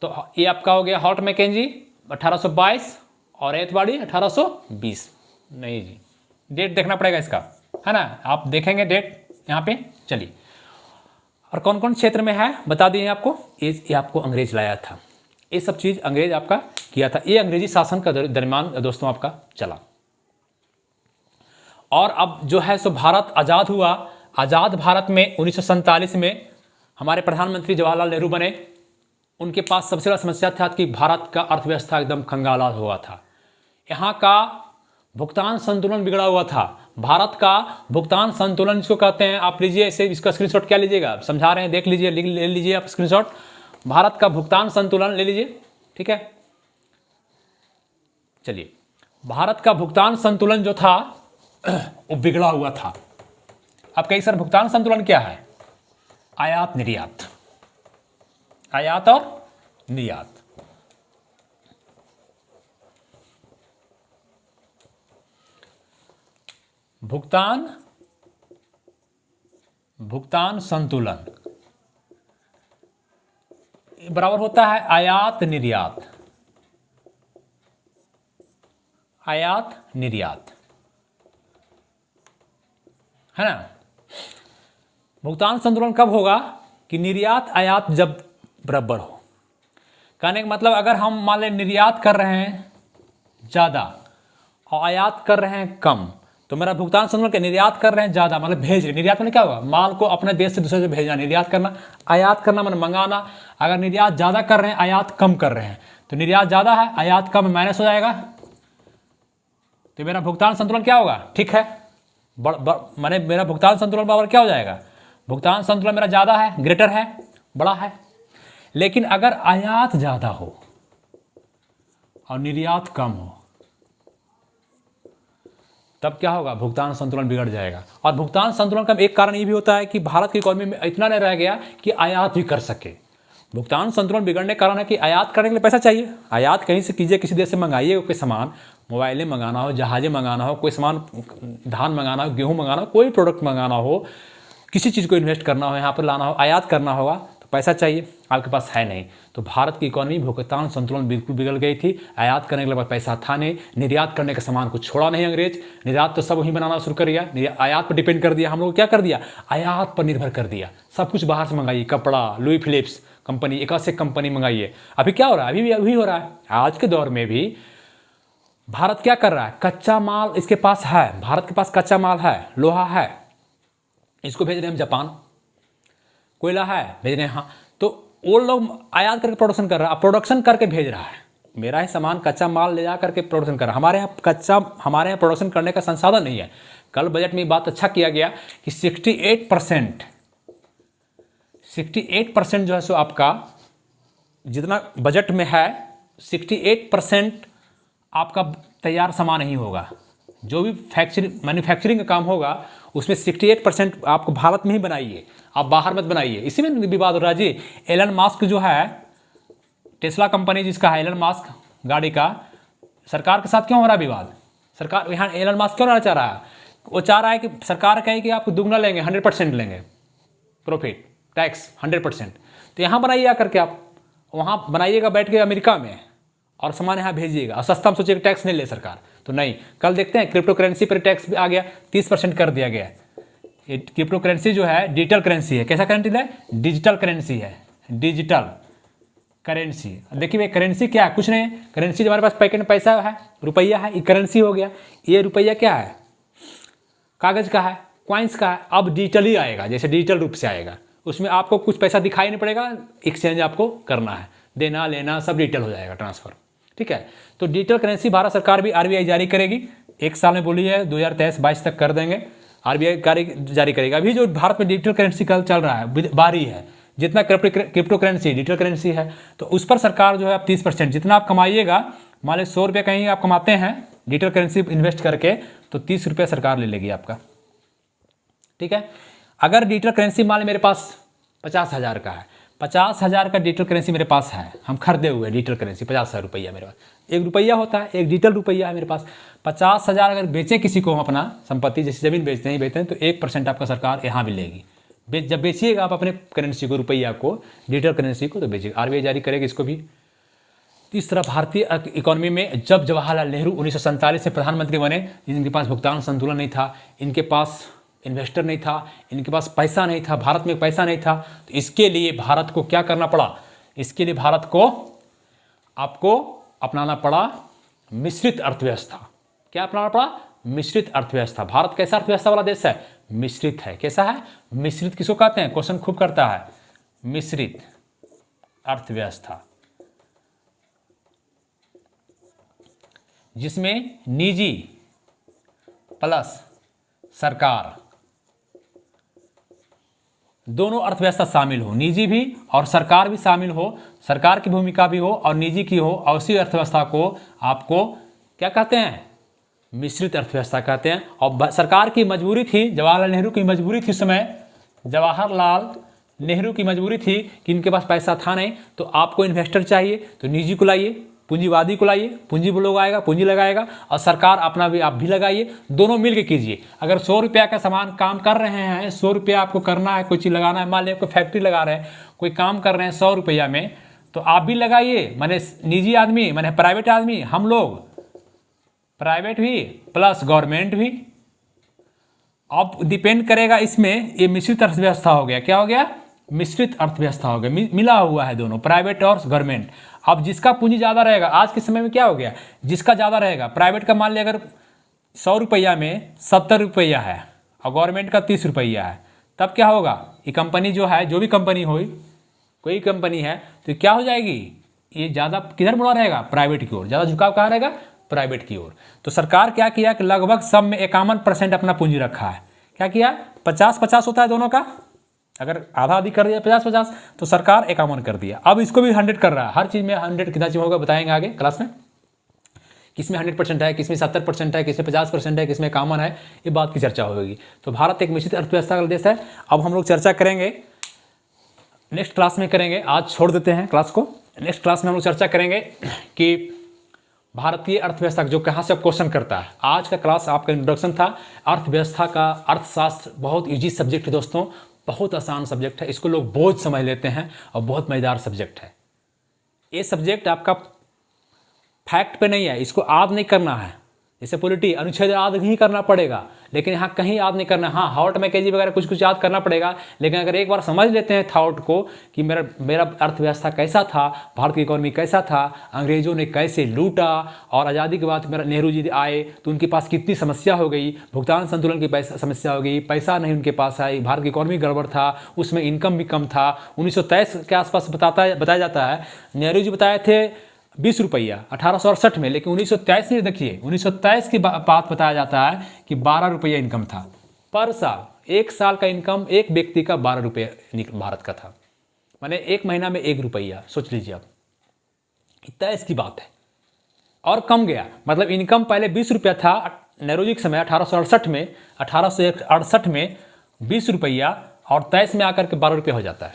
तो ये आपका हो गया हॉल्ट मैकेंजी 1822 और रैयत बाड़ी 1820। नहीं जी, डेट देखना पड़ेगा इसका, है ना, आप देखेंगे डेट यहाँ पे। चलिए, और कौन कौन क्षेत्र में है बता दिए आपको। ये आपको अंग्रेज लाया था, ये सब चीज़ अंग्रेज आपका किया था, ये अंग्रेजी शासन का दरमियान दोस्तों आपका चला। और अब जो है सो भारत आज़ाद हुआ। आज़ाद भारत में 1947 में हमारे प्रधानमंत्री जवाहरलाल नेहरू बने। उनके पास सबसे बड़ा समस्या था कि भारत का अर्थव्यवस्था एकदम कंगाला हुआ था, यहाँ का भुगतान संतुलन बिगड़ा हुआ था। भारत का भुगतान संतुलन इसको कहते हैं, आप लीजिए इसे, इसका स्क्रीनशॉट क्या लीजिएगा, समझा रहे हैं, देख लीजिए, ले लीजिए आप स्क्रीनशॉट। भारत का भुगतान संतुलन ले लीजिए, ठीक है। चलिए, भारत का भुगतान संतुलन जो था वो बिगड़ा हुआ था। अब कहीं सर भुगतान संतुलन क्या है? आयात निर्यात, आयात और निर्यात। भुगतान संतुलन बराबर होता है आयात निर्यात, आयात निर्यात, है ना। भुगतान संतुलन कब होगा? कि निर्यात आयात जब बराबर हो। कहने का मतलब, अगर हम मान लें निर्यात कर रहे हैं ज़्यादा और आयात कर रहे हैं कम, तो मेरा भुगतान संतुलन क्या? निर्यात कर रहे हैं ज़्यादा मतलब भेज रहे, निर्यात में क्या होगा? माल को अपने देश से दूसरे से भेजना, निर्यात करना। आयात करना मतलब मंगाना। अगर निर्यात ज़्यादा कर रहे हैं, आयात कम कर रहे हैं, तो निर्यात ज़्यादा है, आयात कम, माइनस हो जाएगा, तो मेरा भुगतान संतुलन क्या होगा? ठीक है, माने मेरा भुगतान संतुलन बराबर क्या हो जाएगा? भुगतान संतुलन मेरा ज़्यादा है, ग्रेटर है, बड़ा है। लेकिन अगर आयात ज़्यादा हो और निर्यात कम हो, तब क्या होगा? भुगतान संतुलन बिगड़ जाएगा। और भुगतान संतुलन का एक कारण ये भी होता है कि भारत की इकोनॉमी में इतना नहीं रह गया कि आयात भी कर सके। भुगतान संतुलन बिगड़ने का कारण है कि आयात करने के लिए पैसा चाहिए। आयात कहीं से कीजिए, किसी देश से मंगाइए कोई सामान, मोबाइलें मंगाना हो, जहाज़ें मंगाना हो, कोई सामान, धान मंगाना हो, गेहूँ मंगाना हो, कोई प्रोडक्ट मंगाना हो, किसी चीज़ को इन्वेस्ट करना हो, यहाँ पर लाना हो, आयात करना होगा, तो पैसा चाहिए, आपके पास है नहीं। तो भारत की इकोनॉमी भुगतान संतुलन बिल्कुल बिगड़ गई थी। आयात करने के लिए पैसा था नहीं, निर्यात करने का सामान को छोड़ा नहीं अंग्रेज। निर्यात तो सब वहीं बनाना शुरू कर दिया, आयात पर डिपेंड कर दिया। हम लोग क्या कर दिया? आयात पर निर्भर कर दिया, सब कुछ बाहर से मंगाइए, कपड़ा, लुई फिलिप्स कंपनी, एक से कंपनी मंगाइए। अभी क्या हो रहा है? अभी भी अभी हो रहा है। आज के दौर में भी भारत क्या कर रहा है? कच्चा माल इसके पास है, भारत के पास कच्चा माल है, लोहा है, इसको भेज रहे हैं हम जापान, कोयला है, भेज रहे हैं, हाँ, तो वो लोग आयात करके प्रोडक्शन कर रहा है, प्रोडक्शन करके भेज रहा है। मेरा ही सामान कच्चा माल ले जा करके प्रोडक्शन कर रहा है। हमारे यहाँ प्रोडक्शन करने का संसाधन नहीं है। कल बजट में बात अच्छा किया गया कि 68% जो है सो आपका जितना बजट में है, 68% आपका तैयार सामान नहीं होगा। जो भी मैन्युफैक्चरिंग का काम होगा उसमें 68% आपको भारत में ही बनाइए, आप बाहर मत बनाइए। इसी में विवाद हो रहा है जी। एलन मास्क जो है, टेस्ला कंपनी जिसका है, एलन मास्क गाड़ी का, सरकार के साथ क्यों हो रहा है विवाद? सरकार यहाँ एलन मास्क क्यों रहना चाह रहा है? वो चाह रहा है कि सरकार कहे कि आपको दुगना लेंगे, 100% लेंगे प्रॉफिट टैक्स 100%। तो यहाँ बनाइए आकर के, आप वहाँ बनाइएगा बैठ के अमेरिका में, और सामान यहाँ भेजिएगा, और सस्ता हम सोचिए टैक्स नहीं ले सरकार, तो नहीं। कल देखते हैं क्रिप्टो करेंसी पर टैक्स भी आ गया, 30% कर दिया गया है। ये क्रिप्टो करेंसी जो है डिजिटल करेंसी है। कैसा करेंसी है? डिजिटल करेंसी है, डिजिटल करेंसी। देखिए भाई करेंसी क्या है? कुछ नहीं, करेंसी हमारे पास पैकेट में पैसा है, रुपया है, ये करेंसी हो गया। ये रुपया क्या है? कागज का है, क्वाइंस का है। अब डिजिटली आएगा, जैसे डिजिटल रूप से आएगा, उसमें आपको कुछ पैसा दिखाई नहीं पड़ेगा, एक्सचेंज आपको करना है, देना लेना सब डिजिटल हो जाएगा, ट्रांसफर। ठीक है, तो डिजिटल करेंसी भारत सरकार भी आरबीआई जारी करेगी, 1 साल में बोली है 2023-22 तक कर देंगे, आरबीआई जारी करेगा। अभी जो भारत में डिजिटल करेंसी कल चल रहा है, बारी है, जितना क्रिप्टो करेंसी डिजिटल करेंसी है, तो उस पर सरकार जो है आप 30%, जितना आप कमाइएगा, मान लीजिए 100 रुपये कहीं आप कमाते हैं डिजिटल करेंसी इन्वेस्ट करके, तो 30 रुपये सरकार ले लेगी आपका। ठीक है, अगर डिजिटल करेंसी मान लीजिए मेरे पास 50,000 का है, 50,000 का डिजिटल करेंसी मेरे पास है, हम खरीदे हुए डिजिटल करेंसी 50,000 रुपया मेरे पास, 1 रुपया होता है, 1 डिजिटल रुपया है मेरे पास। 50,000 अगर बेचें किसी को हम अपना संपत्ति, जैसे जमीन बेचते हैं तो 1% आपका सरकार यहाँ भी लेगी। जब बेचिएगा आप अपने करेंसी को, रुपया को, डिजिटल करेंसी को, तो बेचिएगा, आरबीआई जारी करेगी इसको भी। इस तरह भारतीय इकोनॉमी में जब जवाहरलाल नेहरू 1947 में प्रधानमंत्री बने, इनके पास भुगतान संतुलन नहीं था, इनके पास इन्वेस्टर नहीं था, इनके पास पैसा नहीं था, भारत में पैसा नहीं था, तो इसके लिए भारत को क्या करना पड़ा? इसके लिए भारत को आपको अपनाना पड़ा मिश्रित अर्थव्यवस्था। क्या अपनाना पड़ा? मिश्रित अर्थव्यवस्था। भारत कैसा अर्थव्यवस्था वाला देश है? मिश्रित है। कैसा है? मिश्रित। किसको कहते हैं? क्वेश्चन खूब करता है। मिश्रित अर्थव्यवस्था, जिसमें निजी प्लस सरकार दोनों अर्थव्यवस्था शामिल हो, निजी भी और सरकार भी शामिल हो, सरकार की भूमिका भी हो और निजी की हो, और उसी अर्थव्यवस्था को आपको क्या कहते हैं? मिश्रित अर्थव्यवस्था कहते हैं। और सरकार की मजबूरी थी, जवाहरलाल नेहरू की मजबूरी थी, उस समय जवाहरलाल नेहरू की मजबूरी थी कि इनके पास पैसा था नहीं, तो आपको इन्वेस्टर चाहिए, तो निजी को लाइए, पूंजीवादी को लाइए, पूंजी लोग आएगा, पूंजी लगाएगा, और सरकार अपना भी आप भी लगाइए, दोनों मिल के कीजिए। अगर 100 रुपया का सामान काम कर रहे हैं, 100 रुपया आपको करना है, कोई चीज़ लगाना है, मान लीजिए कोई फैक्ट्री लगा रहे हैं, कोई काम कर रहे हैं 100 रुपया में, तो आप भी लगाइए, माने निजी आदमी, माने प्राइवेट आदमी, हम लोग प्राइवेट भी प्लस गवर्नमेंट भी। अब डिपेंड करेगा इसमें, ये मिश्रित अर्थव्यवस्था हो गया। क्या हो गया? मिश्रित अर्थव्यवस्था हो गया, मिला हुआ है दोनों, प्राइवेट और गवर्नमेंट। अब जिसका पूंजी ज़्यादा रहेगा, आज के समय में क्या हो गया, जिसका ज़्यादा रहेगा, प्राइवेट का मान लिया अगर 100 रुपया में 70 रुपया है और गवर्नमेंट का 30 रुपया है, तब क्या होगा? ये कंपनी जो है, जो भी कंपनी हो, कोई कंपनी है, तो क्या हो जाएगी? ये ज़्यादा किधर मुड़ा रहेगा? प्राइवेट की ओर। ज़्यादा झुकाव कहाँ रहेगा? प्राइवेट की ओर। तो सरकार क्या किया कि लगभग सब में 51% अपना पूंजी रखा है। क्या किया? 50-50 होता है दोनों का, अगर आधा आधी कर दिया 50-50, तो सरकार 51 कर दिया। अब इसको भी 100 कर रहा है। हर चीज़ में 100 कितना चीज होगा बताएंगे आगे क्लास में, किसमें 100% है, किसमें 70% है, किसमें 50% है, किसमें 51 है, ये बात की चर्चा होगी। तो भारत एक मिश्रित अर्थव्यवस्था का देश है। अब हम लोग चर्चा करेंगे, नेक्स्ट क्लास में करेंगे, आज छोड़ देते हैं क्लास को, नेक्स्ट क्लास में हम लोग चर्चा करेंगे कि भारतीय अर्थव्यवस्था जो कहाँ से क्वेश्चन करता है। आज का क्लास आपका इंट्रोडक्शन था अर्थव्यवस्था का। अर्थशास्त्र बहुत ईजी सब्जेक्ट है दोस्तों, बहुत आसान सब्जेक्ट है, इसको लोग बोझ समझ लेते हैं और बहुत मज़ेदार सब्जेक्ट है। ये सब्जेक्ट आपका फैक्ट पे नहीं है, इसको याद नहीं करना है, जैसे पॉलिटी अनुच्छेद याद नहीं करना पड़ेगा, लेकिन यहाँ कहीं याद नहीं करना। हाँ, हॉट मैकेजी वगैरह कुछ कुछ याद करना पड़ेगा, लेकिन अगर एक बार समझ लेते हैं थॉट को कि मेरा अर्थव्यवस्था कैसा था, भारत की इकोनॉमी कैसा था, अंग्रेजों ने कैसे लूटा, और आज़ादी के बाद मेरा नेहरू जी आए तो उनके पास कितनी समस्या हो गई, भुगतान संतुलन की समस्या हो गई, पैसा नहीं उनके पास आई, भारत की इकोनॉमी गड़बड़ था, उसमें इनकम भी कम था। 1923 के आसपास बताया जाता है, नेहरू जी बताए थे 20 रुपया 1868 में, लेकिन 1923 में देखिए 1923 की बात बताया जाता है कि 12 रुपया इनकम था पर साल। एक साल का इनकम एक व्यक्ति का 12 रुपया भारत का था, माने एक महीना में 1 रुपया। सोच लीजिए आप, इतना इसकी बात है। और कम गया, मतलब इनकम पहले 20 रुपया था नेहरू जी के समय 1868 में 20 रुपया, और 23 में आकर के 12 रुपया हो जाता है,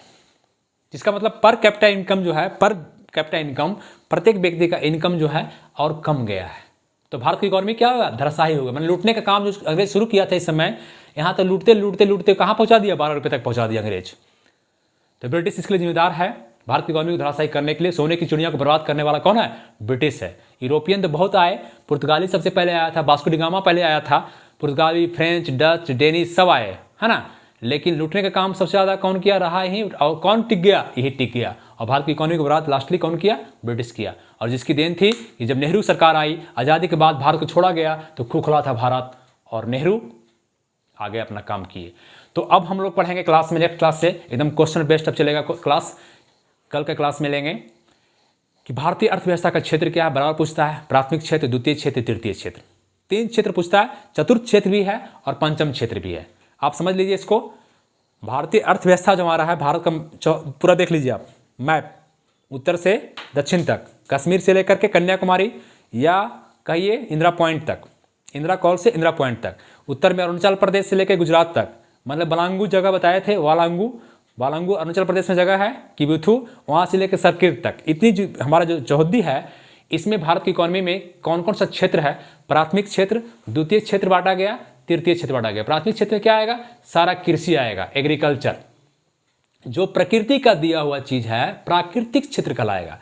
जिसका मतलब पर कैपिटा इनकम जो है, पर कैपिटा इनकम, प्रत्येक व्यक्ति का इनकम जो है और कम गया है। तो भारत की इकोनॉमी क्या होगा? धराशायी होगा। मैंने लूटने का काम जो अंग्रेज शुरू किया था इस समय, यहाँ तक लूटते कहाँ पहुँचा दिया? 12 रुपये तक पहुँचा दिया अंग्रेज। तो ब्रिटिश इसके लिए जिम्मेदार है, भारत की इकोनॉमी को धराशायी करने के लिए सोने की चिड़िया को बर्बाद करने वाला कौन है? ब्रिटिश है। यूरोपियन तो बहुत आए, पुर्तगाली सबसे पहले आया था, वास्को डी गामा पहले आया था, पुर्तगाली, फ्रेंच, डच, डेनिश सब आए, है ना। लेकिन लूटने का काम सबसे ज़्यादा कौन किया रहा ही, और कौन टिक गया? यही टिक गया। और भारत की इकोनॉमी को बर्बाद लास्टली कौन किया? ब्रिटिश किया। और जिसकी देन थी कि जब नेहरू सरकार आई, आज़ादी के बाद भारत को छोड़ा गया तो खोखला था भारत, और नेहरू आगे अपना काम किए। तो अब हम लोग पढ़ेंगे क्लास में, नेक्स्ट क्लास से एकदम क्वेश्चन बेस्ड अब चलेगा क्लास। कल के क्लास में लेंगे कि भारतीय अर्थव्यवस्था का क्षेत्र क्या है, बराबर पूछता है। प्राथमिक क्षेत्र, द्वितीय क्षेत्र, तृतीय क्षेत्र, 3 क्षेत्र पूछता है। चतुर्थ क्षेत्र भी है और पंचम क्षेत्र भी है। आप समझ लीजिए इसको। भारतीय अर्थव्यवस्था जो हमारा है, भारत का पूरा देख लीजिए आप मैप, उत्तर से दक्षिण तक, कश्मीर से लेकर के कन्याकुमारी या कहिए इंदिरा पॉइंट तक, इंदिरा कॉल से इंदिरा पॉइंट तक, उत्तर में अरुणाचल प्रदेश से लेकर गुजरात तक, मतलब बलांगू जगह बताए थे, वालांगू अरुणाचल प्रदेश में जगह है, किबुथु वहाँ से लेकर सर्किट तक, इतनी हमारा जो चौहद्दी है, इसमें भारत की इकोनॉमी में कौन कौन सा क्षेत्र है? प्राथमिक क्षेत्र, द्वितीय क्षेत्र बांटा गया, तृतीय क्षेत्र बांटा गया। प्राथमिक क्षेत्र में क्या आएगा? सारा कृषि आएगा, एग्रीकल्चर, जो प्रकृति का दिया हुआ चीज है, प्राकृतिक क्षेत्र कहलाएगा।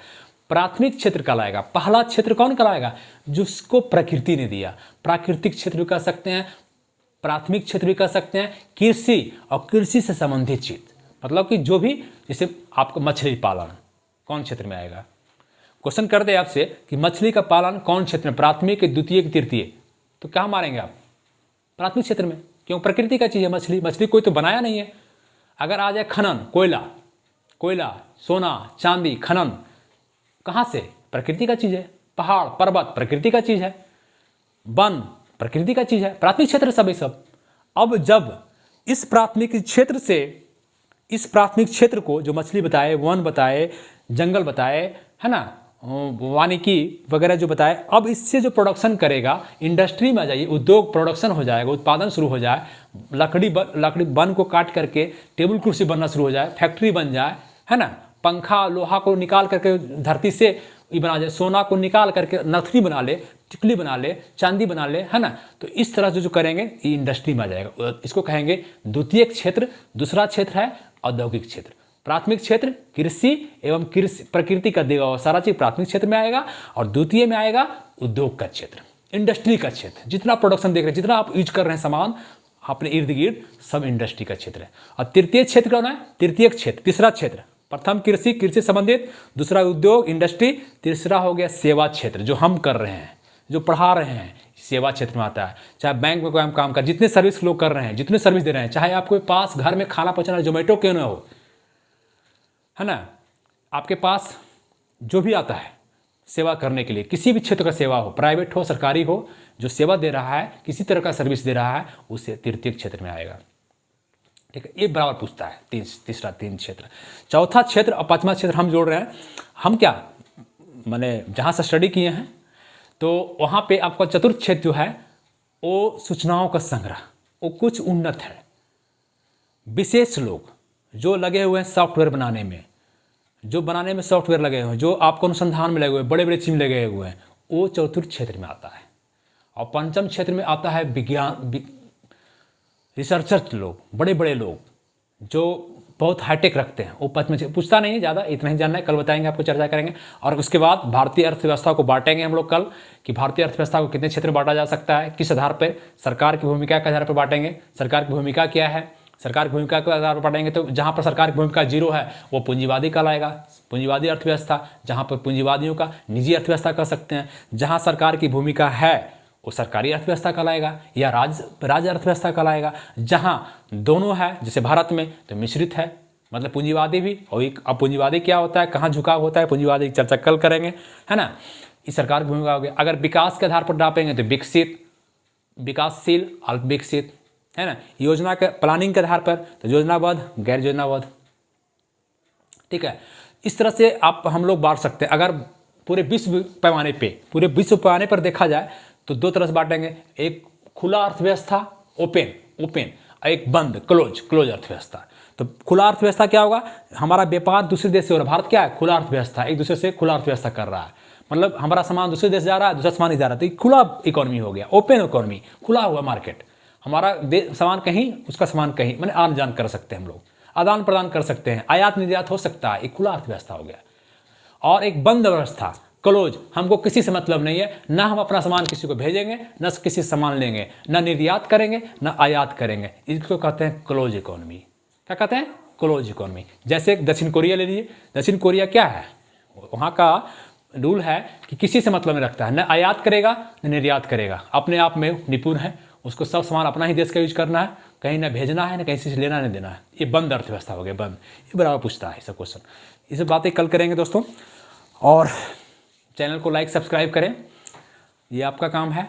प्राथमिक क्षेत्र कहलाएगा। पहला क्षेत्र कौन कहलाएगा? जिसको प्रकृति ने दिया। प्राकृतिक क्षेत्र भी कह सकते हैं, प्राथमिक क्षेत्र भी कह सकते हैं। कृषि और कृषि से संबंधित चीज, मतलब कि जो भी, जैसे आपको मछली पालन कौन क्षेत्र में आएगा? क्वेश्चन कर दे आपसे कि मछली का पालन कौन क्षेत्र में, प्राथमिक, द्वितीय, तृतीय, तो क्या मारेंगे आप? प्राथमिक क्षेत्र में। क्यों? प्रकृति का चीज है मछली, मछली कोई तो बनाया नहीं है। अगर आ जाए खनन, कोयला, सोना, चांदी, खनन कहाँ से? प्रकृति का चीज है। पहाड़, पर्वत प्रकृति का चीज है। वन प्रकृति का चीज है। प्राथमिक क्षेत्र सब, सब। अब जब इस प्राथमिक क्षेत्र को, जो मछली बताए, वन बताए, जंगल बताए, है ना, वानिकी वगैरह जो बताए, अब इससे जो प्रोडक्शन करेगा, इंडस्ट्री में आ जाइए, उद्योग, प्रोडक्शन हो जाएगा, उत्पादन शुरू हो जाए, लकड़ी वन को काट करके टेबल कुर्सी बनना शुरू हो जाए, फैक्ट्री बन जाए, है ना, पंखा, लोहा को निकाल करके धरती से ये बना जाए, सोना को निकाल करके नथनी बना ले, टिकली बना ले, चांदी बना ले, है ना। तो इस तरह से जो करेंगे ये इंडस्ट्री में आ जाएगा। इसको कहेंगे द्वितीय क्षेत्र। दूसरा क्षेत्र है औद्योगिक क्षेत्र। प्राथमिक क्षेत्र कृषि एवं कृषि प्रकृति का दिया हुआ सारा चीज प्राथमिक क्षेत्र में आएगा, और द्वितीय में आएगा उद्योग का क्षेत्र, इंडस्ट्री का क्षेत्र। जितना प्रोडक्शन देख रहे हैं, जितना आप यूज कर रहे हैं सामान अपने इर्द गिर्द, सब इंडस्ट्री का क्षेत्र है। और तृतीय क्षेत्र कौन है? तृतीय क्षेत्र, तीसरा क्षेत्र। प्रथम कृषि, कृषि संबंधित, दूसरा उद्योग, इंडस्ट्री, तीसरा हो गया सेवा क्षेत्र, जो हम कर रहे हैं, जो पढ़ा रहे हैं, सेवा क्षेत्र में आता है। चाहे बैंक में कोई हम काम कर, जितने सर्विस लोग कर रहे हैं, जितने सर्विस दे रहे हैं, चाहे आपके पास घर में खाना पहुंचाना जोमेटो क्यों ना हो, है ना, आपके पास जो भी आता है सेवा करने के लिए, किसी भी क्षेत्र का सेवा हो, प्राइवेट हो, सरकारी हो, जो सेवा दे रहा है, किसी तरह का सर्विस दे रहा है, उसे तृतीय क्षेत्र में आएगा। ठीक है, ये बराबर पूछता है। तीसरा 3 क्षेत्र। चौथा क्षेत्र और 5वां क्षेत्र हम जोड़ रहे हैं। हम क्या मैंने जहाँ से स्टडी किए हैं, तो वहाँ पे आपका चतुर्थ क्षेत्र जो है वो सूचनाओं का संग्रह, वो कुछ उन्नत है। विशेष लोग जो लगे हुए हैं सॉफ्टवेयर बनाने में, जो बनाने में सॉफ्टवेयर लगे हुए हैं, जो आपको अनुसंधान में लगे हुए हैं, बड़े बड़े चीज में लगे हुए हैं, वो चतुर्थ क्षेत्र में आता है। और पंचम क्षेत्र में आता है विज्ञान, रिसर्चर लोग, बड़े बड़े लोग जो बहुत हाईटेक रखते हैं, वो पथ में पूछता नहीं है ज़्यादा, इतना ही जानना है, कल बताएंगे, आपको चर्चा करेंगे। और उसके बाद भारतीय अर्थव्यवस्था को बांटेंगे हम लोग कल, कि भारतीय अर्थव्यवस्था को कितने क्षेत्र में बांटा जा सकता है, किस आधार पर, सरकार की भूमिका के आधार पर बांटेंगे, सरकार की भूमिका क्या है, सरकार की भूमिका के आधार पर बांटेंगे। तो जहाँ पर सरकार की भूमिका 0 है वो पूंजीवादी कहलाएगा, पूंजीवादी अर्थव्यवस्था। जहाँ पर पूंजीवादियों का निजी अर्थव्यवस्था कह सकते हैं। जहाँ सरकार की भूमिका है वो सरकारी अर्थव्यवस्था कहलाएगा, या राज्य अर्थव्यवस्था कहलाएगा। जहाँ दोनों है, जैसे भारत में, तो मिश्रित है, मतलब पूंजीवादी भी और एक अपूंजीवादी क्या होता है, कहाँ झुकाव होता है पूंजीवादी की चर्चा कल करेंगे, है ना। इस सरकार की भूमिका हो गई। अगर विकास के आधार पर नापेंगे तो विकसित, विकासशील, अल्प विकसित, है ना। योजना के प्लानिंग के आधार पर तो योजनाबद्ध, गैर योजनाबद्ध। ठीक है, इस तरह से आप हम लोग बांट सकते हैं। अगर पूरे विश्व पैमाने पर देखा जाए तो 2 तरह से बांटेंगे, एक खुला अर्थव्यवस्था, ओपन, एक बंद, क्लोज अर्थव्यवस्था। तो खुला अर्थव्यवस्था क्या होगा, हमारा व्यापार दूसरे देश से हो रहा है। भारत क्या है, खुला अर्थव्यवस्था, एक दूसरे से खुला अर्थव्यवस्था कर रहा है, मतलब हमारा सामान दूसरे देश जा रहा है, दूसरा सामान नहीं जा रहा, तो खुला इकोनॉमी हो गया, ओपन इकोनॉमी, खुला हुआ मार्केट। हमारा सामान कहीं, उसका सामान कहीं, मैंने आन जान कर सकते हैं हम लोग। आदान प्रदान कर सकते हैं, आयात निर्यात हो सकता है, एक खुला अर्थव्यवस्था हो गया। और एक बंद व्यवस्था, क्लोज, हमको किसी से मतलब नहीं है, ना हम अपना सामान किसी को भेजेंगे, ना किसी से सामान लेंगे, ना निर्यात करेंगे, ना आयात करेंगे। इसको कहते हैं क्लोज इकोनॉमी। क्या कहते हैं? Close economy. जैसे एक दक्षिण कोरिया ले लीजिए। दक्षिण कोरिया क्या है? वहाँ का रूल है कि किसी से मतलब नहीं रखता है, न आयात करेगा न निर्यात करेगा, अपने आप में निपुण है, उसको सब सामान अपना ही देश का यूज करना है, कहीं ना भेजना है, ना कहीं से लेना नहीं देना है। ये बंद अर्थव्यवस्था हो गया, बंद। ये बराबर पूछता है सब क्वेश्चन। ये सब बातें कल करेंगे दोस्तों, और चैनल को लाइक सब्सक्राइब करें, ये आपका काम है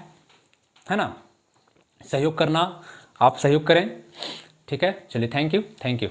ना, सहयोग करना, आप सहयोग करें, ठीक है। चलिए, थैंक यू।